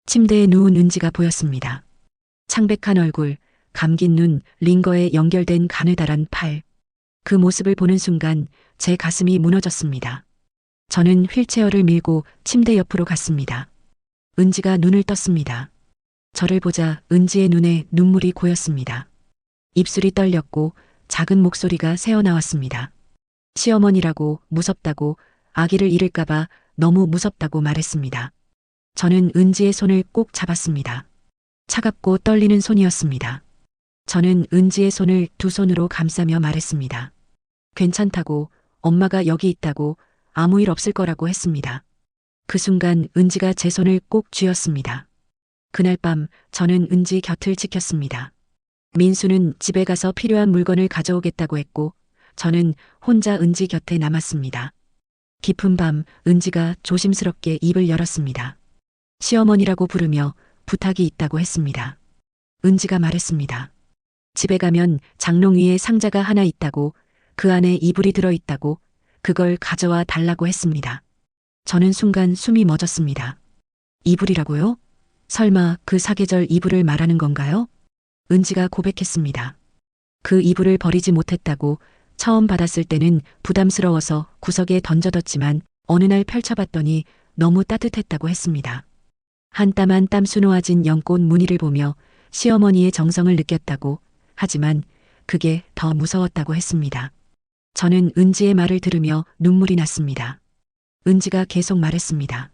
[SPEAKER 1] 침대에 누운 은지가 보였습니다. 창백한 얼굴, 감긴 눈, 링거에 연결된 가느다란 팔. 그 모습을 보는 순간 제 가슴이 무너졌습니다. 저는 휠체어를 밀고 침대 옆으로 갔습니다. 은지가 눈을 떴습니다. 저를 보자 은지의 눈에 눈물이 고였습니다. 입술이 떨렸고 작은 목소리가 새어나왔습니다. 시어머니라고, 무섭다고, 아기를 잃을까봐 너무 무섭다고 말했습니다. 저는 은지의 손을 꼭 잡았습니다. 차갑고 떨리는 손이었습니다. 저는 은지의 손을 두 손으로 감싸며 말했습니다. 괜찮다고, 엄마가 여기 있다고, 아무 일 없을 거라고 했습니다. 그 순간 은지가 제 손을 꼭 쥐었습니다. 그날 밤 저는 은지 곁을 지켰습니다. 민수는 집에 가서 필요한 물건을 가져오겠다고 했고 저는 혼자 은지 곁에 남았습니다. 깊은 밤 은지가 조심스럽게 입을 열었습니다. 시어머니라고 부르며 부탁이 있다고 했습니다. 은지가 말했습니다. 집에 가면 장롱 위에 상자가 하나 있다고, 그 안에 이불이 들어있다고, 그걸 가져와 달라고 했습니다. 저는 순간 숨이 멎었습니다. 이불이라고요? 설마 그 사계절 이불을 말하는 건가요? 은지가 고백했습니다. 그 이불을 버리지 못했다고, 처음 받았을 때는 부담스러워서 구석에 던져뒀지만 어느 날 펼쳐봤더니 너무 따뜻했다고 했습니다. 한 땀 한 땀 수놓아진 연꽃 무늬를 보며 시어머니의 정성을 느꼈다고, 하지만 그게 더 무서웠다고 했습니다. 저는 은지의 말을 들으며 눈물이 났습니다. 은지가 계속 말했습니다.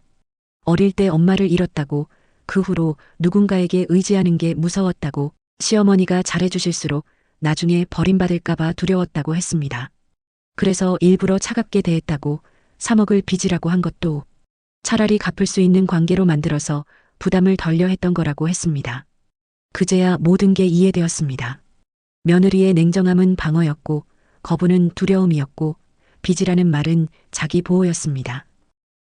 [SPEAKER 1] 어릴 때 엄마를 잃었다고, 그 후로 누군가에게 의지하는 게 무서웠다고, 시어머니가 잘해주실수록 나중에 버림받을까봐 두려웠다고 했습니다. 그래서 일부러 차갑게 대했다고, 3억을 빚이라고 한 것도 차라리 갚을 수 있는 관계로 만들어서 부담을 덜려 했던 거라고 했습니다. 그제야 모든 게 이해되었습니다. 며느리의 냉정함은 방어였고, 거부는 두려움이었고, 빚이라는 말은 자기 보호였습니다.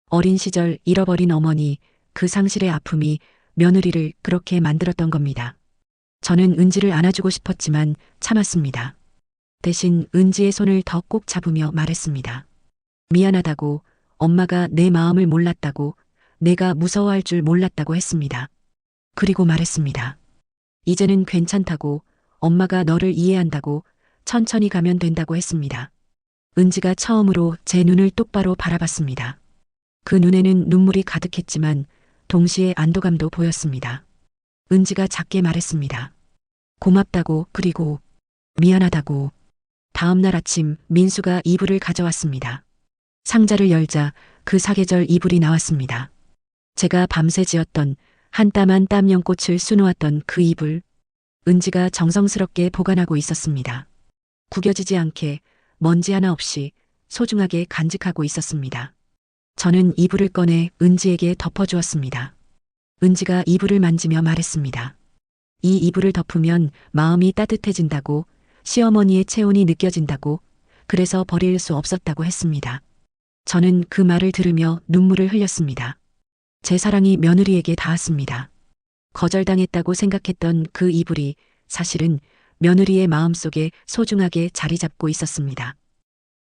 [SPEAKER 1] 어린 시절 잃어버린 어머니, 그 상실의 아픔이 며느리를 그렇게 만들었던 겁니다. 저는 은지를 안아주고 싶었지만 참았습니다. 대신 은지의 손을 더 꼭 잡으며 말했습니다. 미안하다고, 엄마가 내 마음을 몰랐다고, 내가 무서워할 줄 몰랐다고 했습니다. 그리고 말했습니다. 이제는 괜찮다고, 엄마가 너를 이해한다고, 천천히 가면 된다고 했습니다. 은지가 처음으로 제 눈을 똑바로 바라봤습니다. 그 눈에는 눈물이 가득했지만 동시에 안도감도 보였습니다. 은지가 작게 말했습니다. 고맙다고, 그리고 미안하다고. 다음 날 아침 민수가 이불을 가져왔습니다. 상자를 열자 그 사계절 이불이 나왔습니다. 제가 밤새 지었던 한 땀 한 땀 연꽃을 수놓았던 그 이불, 은지가 정성스럽게 보관하고 있었습니다. 구겨지지 않게 먼지 하나 없이 소중하게 간직하고 있었습니다. 저는 이불을 꺼내 은지에게 덮어주었습니다. 은지가 이불을 만지며 말했습니다. 이 이불을 덮으면 마음이 따뜻해진다고, 시어머니의 체온이 느껴진다고, 그래서 버릴 수 없었다고 했습니다. 저는 그 말을 들으며 눈물을 흘렸습니다. 제 사랑이 며느리에게 닿았습니다. 거절당했다고 생각했던 그 이불이 사실은 며느리의 마음속에 소중하게 자리 잡고 있었습니다.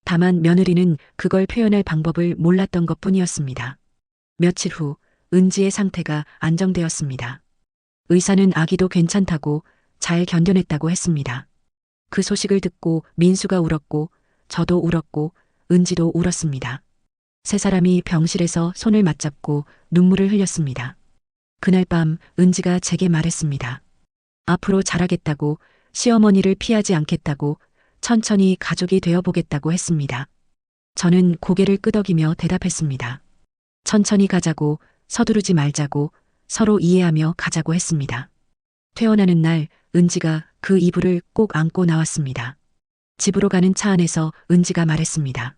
[SPEAKER 1] 다만 며느리는 그걸 표현할 방법을 몰랐던 것뿐이었습니다. 며칠 후 은지의 상태가 안정되었습니다. 의사는 아기도 괜찮다고, 잘 견뎌냈다고 했습니다. 그 소식을 듣고 민수가 울었고, 저도 울었고, 은지도 울었습니다. 세 사람이 병실에서 손을 맞잡고 눈물을 흘렸습니다. 그날 밤 은지가 제게 말했습니다. 앞으로 잘하겠다고, 시어머니를 피하지 않겠다고, 천천히 가족이 되어보겠다고 했습니다. 저는 고개를 끄덕이며 대답했습니다. 천천히 가자고, 서두르지 말자고, 서로 이해하며 가자고 했습니다. 퇴원하는 날 은지가 그 이불을 꼭 안고 나왔습니다. 집으로 가는 차 안에서 은지가 말했습니다.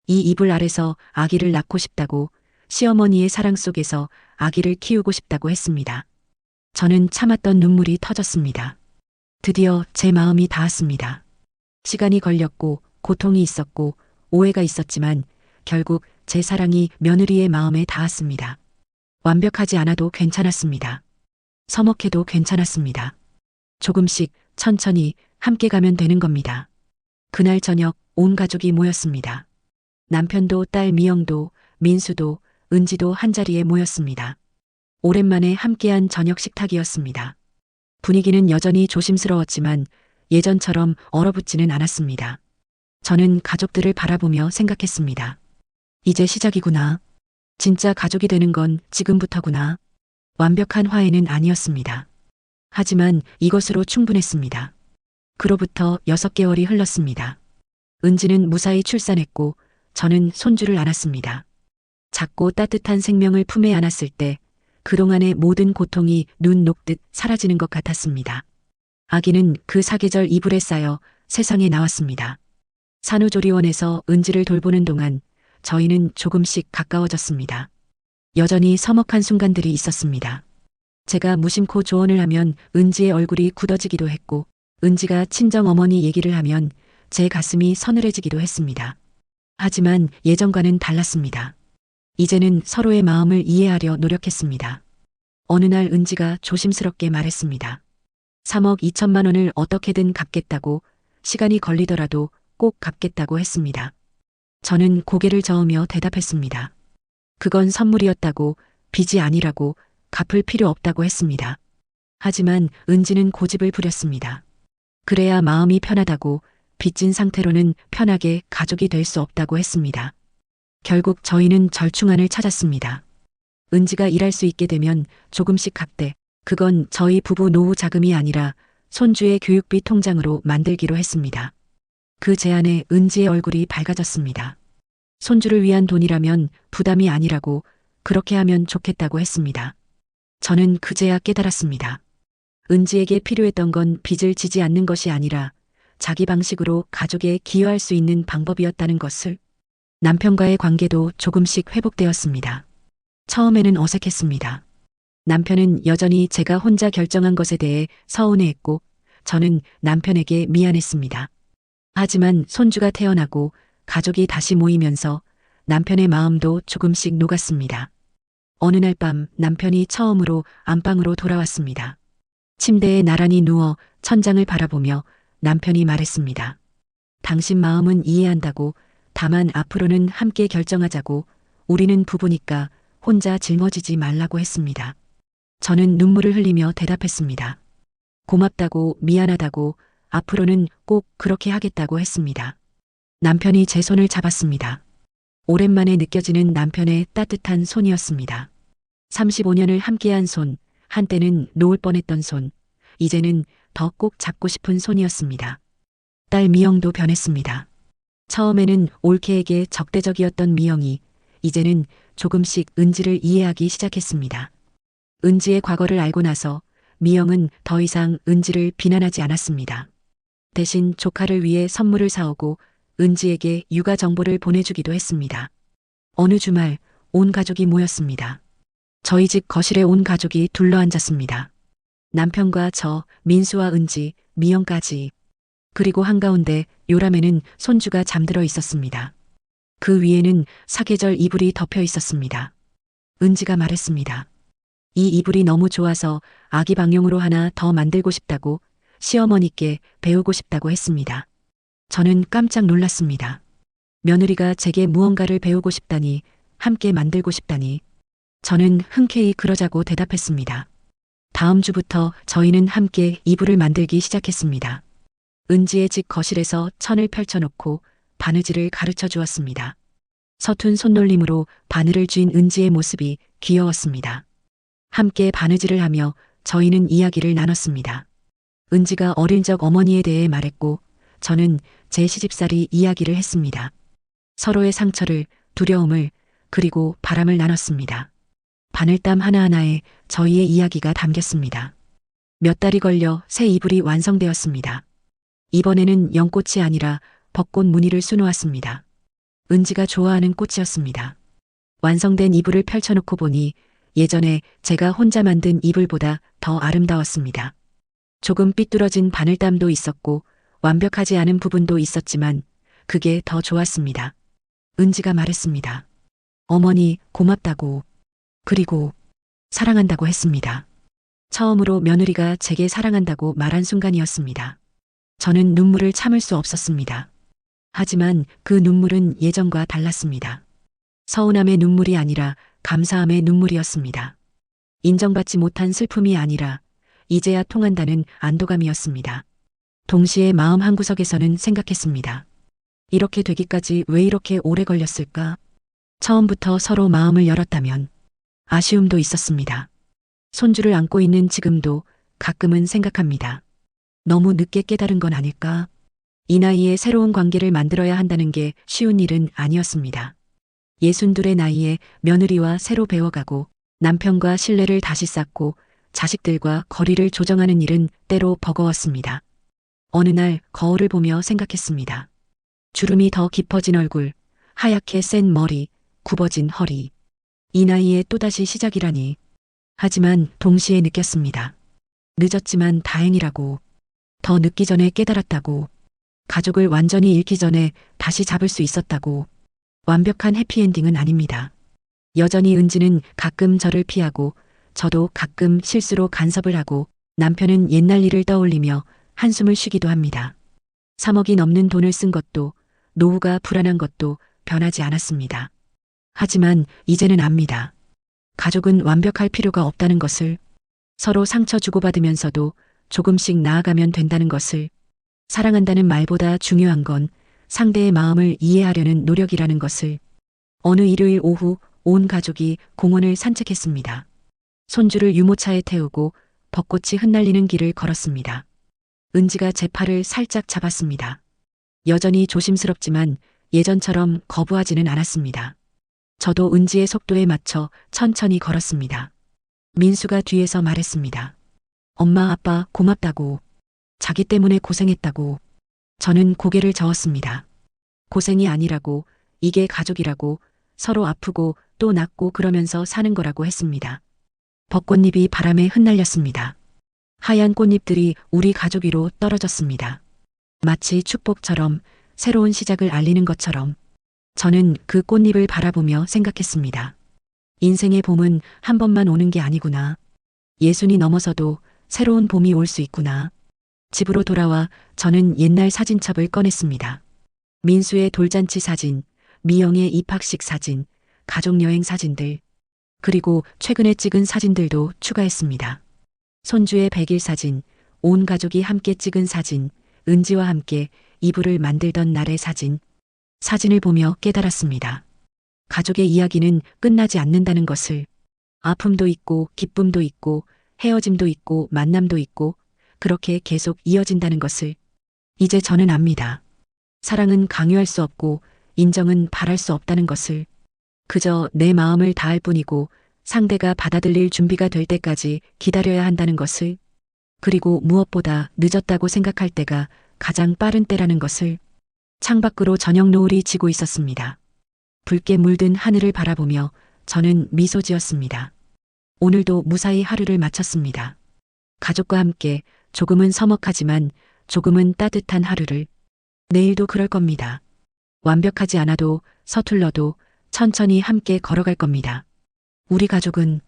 [SPEAKER 1] 이 이불 아래서 아기를 낳고 싶다고, 시어머니의 사랑 속에서 아기를 키우고 싶다고 했습니다. 저는 참았던 눈물이 터졌습니다. 드디어 제 마음이 닿았습니다. 시간이 걸렸고 고통이 있었고 오해가 있었지만 결국 제 사랑이 며느리의 마음에 닿았습니다. 완벽하지 않아도 괜찮았습니다. 서먹해도 괜찮았습니다. 조금씩 천천히 함께 가면 되는 겁니다. 그날 저녁 온 가족이 모였습니다. 남편도 딸 미영도 민수도 은지도 한자리에 모였습니다. 오랜만에 함께한 저녁 식탁이었습니다. 분위기는 여전히 조심스러웠지만 예전처럼 얼어붙지는 않았습니다. 저는 가족들을 바라보며 생각했습니다. 이제 시작이구나. 진짜 가족이 되는 건 지금부터구나. 완벽한 화해는 아니었습니다. 하지만 이것으로 충분했습니다. 그로부터 6개월이 흘렀습니다. 은지는 무사히 출산했고 저는 손주를 안았습니다. 작고 따뜻한 생명을 품에 안았을 때 그동안의 모든 고통이 눈 녹듯 사라지는 것 같았습니다. 아기는 그 사계절 이불에 쌓여 세상에 나왔습니다. 산후조리원에서 은지를 돌보는 동안 저희는 조금씩 가까워졌습니다. 여전히 서먹한 순간들이 있었습니다. 제가 무심코 조언을 하면 은지의 얼굴이 굳어지기도 했고 은지가 친정어머니 얘기를 하면 제 가슴이 서늘해지기도 했습니다. 하지만 예전과는 달랐습니다. 이제는 서로의 마음을 이해하려 노력했습니다. 어느 날 은지가 조심스럽게 말했습니다. 3억 2천만 원을 어떻게든 갚겠다고, 시간이 걸리더라도 꼭 갚겠다고 했습니다. 저는 고개를 저으며 대답했습니다. 그건 선물이었다고, 빚이 아니라고, 갚을 필요 없다고 했습니다. 하지만 은지는 고집을 부렸습니다. 그래야 마음이 편하다고, 빚진 상태로는 편하게 가족이 될 수 없다고 했습니다. 결국 저희는 절충안을 찾았습니다. 은지가 일할 수 있게 되면 조금씩 갚되, 그건 저희 부부 노후 자금이 아니라 손주의 교육비 통장으로 만들기로 했습니다. 그 제안에 은지의 얼굴이 밝아졌습니다. 손주를 위한 돈이라면 부담이 아니라고, 그렇게 하면 좋겠다고 했습니다. 저는 그제야 깨달았습니다. 은지에게 필요했던 건 빚을 지지 않는 것이 아니라 자기 방식으로 가족에 기여할 수 있는 방법이었다는 것을. 남편과의 관계도 조금씩 회복되었습니다. 처음에는 어색했습니다. 남편은 여전히 제가 혼자 결정한 것에 대해 서운해했고, 저는 남편에게 미안했습니다. 하지만 손주가 태어나고 가족이 다시 모이면서 남편의 마음도 조금씩 녹았습니다. 어느 날 밤 남편이 처음으로 안방으로 돌아왔습니다. 침대에 나란히 누워 천장을 바라보며 남편이 말했습니다. 당신 마음은 이해한다고, 다만 앞으로는 함께 결정하자고, 우리는 부부니까 혼자 짊어지지 말라고 했습니다. 저는 눈물을 흘리며 대답했습니다. 고맙다고, 미안하다고, 앞으로는 꼭 그렇게 하겠다고 했습니다. 남편이 제 손을 잡았습니다. 오랜만에 느껴지는 남편의 따뜻한 손이었습니다. 35년을 함께한 손, 한때는 놓을 뻔했던 손, 이제는 더 꼭 잡고 싶은 손이었습니다. 딸 미영도 변했습니다. 처음에는 올케에게 적대적이었던 미영이 이제는 조금씩 은지를 이해하기 시작했습니다. 은지의 과거를 알고 나서 미영은 더 이상 은지를 비난하지 않았습니다. 대신 조카를 위해 선물을 사오고 은지에게 육아 정보를 보내주기도 했습니다. 어느 주말 온 가족이 모였습니다. 저희 집 거실에 온 가족이 둘러앉았습니다. 남편과 저, 민수와 은지, 미영까지. 그리고 한가운데 요람에는 손주가 잠들어 있었습니다. 그 위에는 사계절 이불이 덮여 있었습니다. 은지가 말했습니다. 이 이불이 너무 좋아서 아기 방용으로 하나 더 만들고 싶다고, 시어머니께 배우고 싶다고 했습니다. 저는 깜짝 놀랐습니다. 며느리가 제게 무언가를 배우고 싶다니, 함께 만들고 싶다니. 저는 흔쾌히 그러자고 대답했습니다. 다음 주부터 저희는 함께 이불을 만들기 시작했습니다. 은지의 집 거실에서 천을 펼쳐놓고 바느질을 가르쳐 주었습니다. 서툰 손놀림으로 바늘을 쥔 은지의 모습이 귀여웠습니다. 함께 바느질을 하며 저희는 이야기를 나눴습니다. 은지가 어린 적 어머니에 대해 말했고, 저는 제 시집살이 이야기를 했습니다. 서로의 상처를, 두려움을, 그리고 바람을 나눴습니다. 바늘땀 하나하나에 저희의 이야기가 담겼습니다. 몇 달이 걸려 새 이불이 완성되었습니다. 이번에는 연꽃이 아니라 벚꽃 무늬를 수놓았습니다. 은지가 좋아하는 꽃이었습니다. 완성된 이불을 펼쳐놓고 보니 예전에 제가 혼자 만든 이불보다 더 아름다웠습니다. 조금 삐뚤어진 바늘땀도 있었고 완벽하지 않은 부분도 있었지만 그게 더 좋았습니다. 은지가 말했습니다. 어머니, 고맙다고. 그리고 사랑한다고 했습니다. 처음으로 며느리가 제게 사랑한다고 말한 순간이었습니다. 저는 눈물을 참을 수 없었습니다. 하지만 그 눈물은 예전과 달랐습니다. 서운함의 눈물이 아니라 감사함의 눈물이었습니다. 인정받지 못한 슬픔이 아니라 이제야 통한다는 안도감이었습니다. 동시에 마음 한구석에서는 생각했습니다. 이렇게 되기까지 왜 이렇게 오래 걸렸을까? 처음부터 서로 마음을 열었다면. 아쉬움도 있었습니다. 손주를 안고 있는 지금도 가끔은 생각합니다. 너무 늦게 깨달은 건 아닐까? 이 나이에 새로운 관계를 만들어야 한다는 게 쉬운 일은 아니었습니다. 62의 나이에 며느리와 새로 배워가고 남편과 신뢰를 다시 쌓고 자식들과 거리를 조정하는 일은 때로 버거웠습니다. 어느 날 거울을 보며 생각했습니다. 주름이 더 깊어진 얼굴, 하얗게 센 머리, 굽어진 허리. 이 나이에 또다시 시작이라니. 하지만 동시에 느꼈습니다. 늦었지만 다행이라고. 더 늦기 전에 깨달았다고. 가족을 완전히 잃기 전에 다시 잡을 수 있었다고. 완벽한 해피엔딩은 아닙니다. 여전히 은지는 가끔 저를 피하고 저도 가끔 실수로 간섭을 하고 남편은 옛날 일을 떠올리며 한숨을 쉬기도 합니다. 3억이 넘는 돈을 쓴 것도 노후가 불안한 것도 변하지 않았습니다. 하지만 이제는 압니다. 가족은 완벽할 필요가 없다는 것을, 서로 상처 주고받으면서도 조금씩 나아가면 된다는 것을, 사랑한다는 말보다 중요한 건 상대의 마음을 이해하려는 노력이라는 것을. 어느 일요일 오후 온 가족이 공원을 산책했습니다. 손주를 유모차에 태우고 벚꽃이 흩날리는 길을 걸었습니다. 은지가 제 팔을 살짝 잡았습니다. 여전히 조심스럽지만 예전처럼 거부하지는 않았습니다. 저도 은지의 속도에 맞춰 천천히 걸었습니다. 민수가 뒤에서 말했습니다. 엄마, 아빠 고맙다고. 자기 때문에 고생했다고. 저는 고개를 저었습니다. 고생이 아니라고, 이게 가족이라고, 서로 아프고 또 낫고 그러면서 사는 거라고 했습니다. 벚꽃잎이 바람에 흩날렸습니다. 하얀 꽃잎들이 우리 가족 위로 떨어졌습니다. 마치 축복처럼, 새로운 시작을 알리는 것처럼. 저는 그 꽃잎을 바라보며 생각했습니다. 인생의 봄은 한 번만 오는 게 아니구나. 예순이 넘어서도 새로운 봄이 올 수 있구나. 집으로 돌아와 저는 옛날 사진첩을 꺼냈습니다. 민수의 돌잔치 사진, 미영의 입학식 사진, 가족여행 사진들, 그리고 최근에 찍은 사진들도 추가했습니다. 손주의 100일 사진, 온 가족이 함께 찍은 사진, 은지와 함께 이불을 만들던 날의 사진. 사진을 보며 깨달았습니다. 가족의 이야기는 끝나지 않는다는 것을. 아픔도 있고 기쁨도 있고 헤어짐도 있고 만남도 있고 그렇게 계속 이어진다는 것을. 이제 저는 압니다. 사랑은 강요할 수 없고 인정은 바랄 수 없다는 것을. 그저 내 마음을 다할 뿐이고 상대가 받아들일 준비가 될 때까지 기다려야 한다는 것을. 그리고 무엇보다 늦었다고 생각할 때가 가장 빠른 때라는 것을. 창밖으로 저녁 노을이 지고 있었습니다. 붉게 물든 하늘을 바라보며 저는 미소 지었습니다. 오늘도 무사히 하루를 마쳤습니다. 가족과 함께 조금은 서먹하지만 조금은 따뜻한 하루를. 내일도 그럴 겁니다. 완벽하지 않아도 서툴러도 천천히 함께 걸어갈 겁니다. 우리 가족은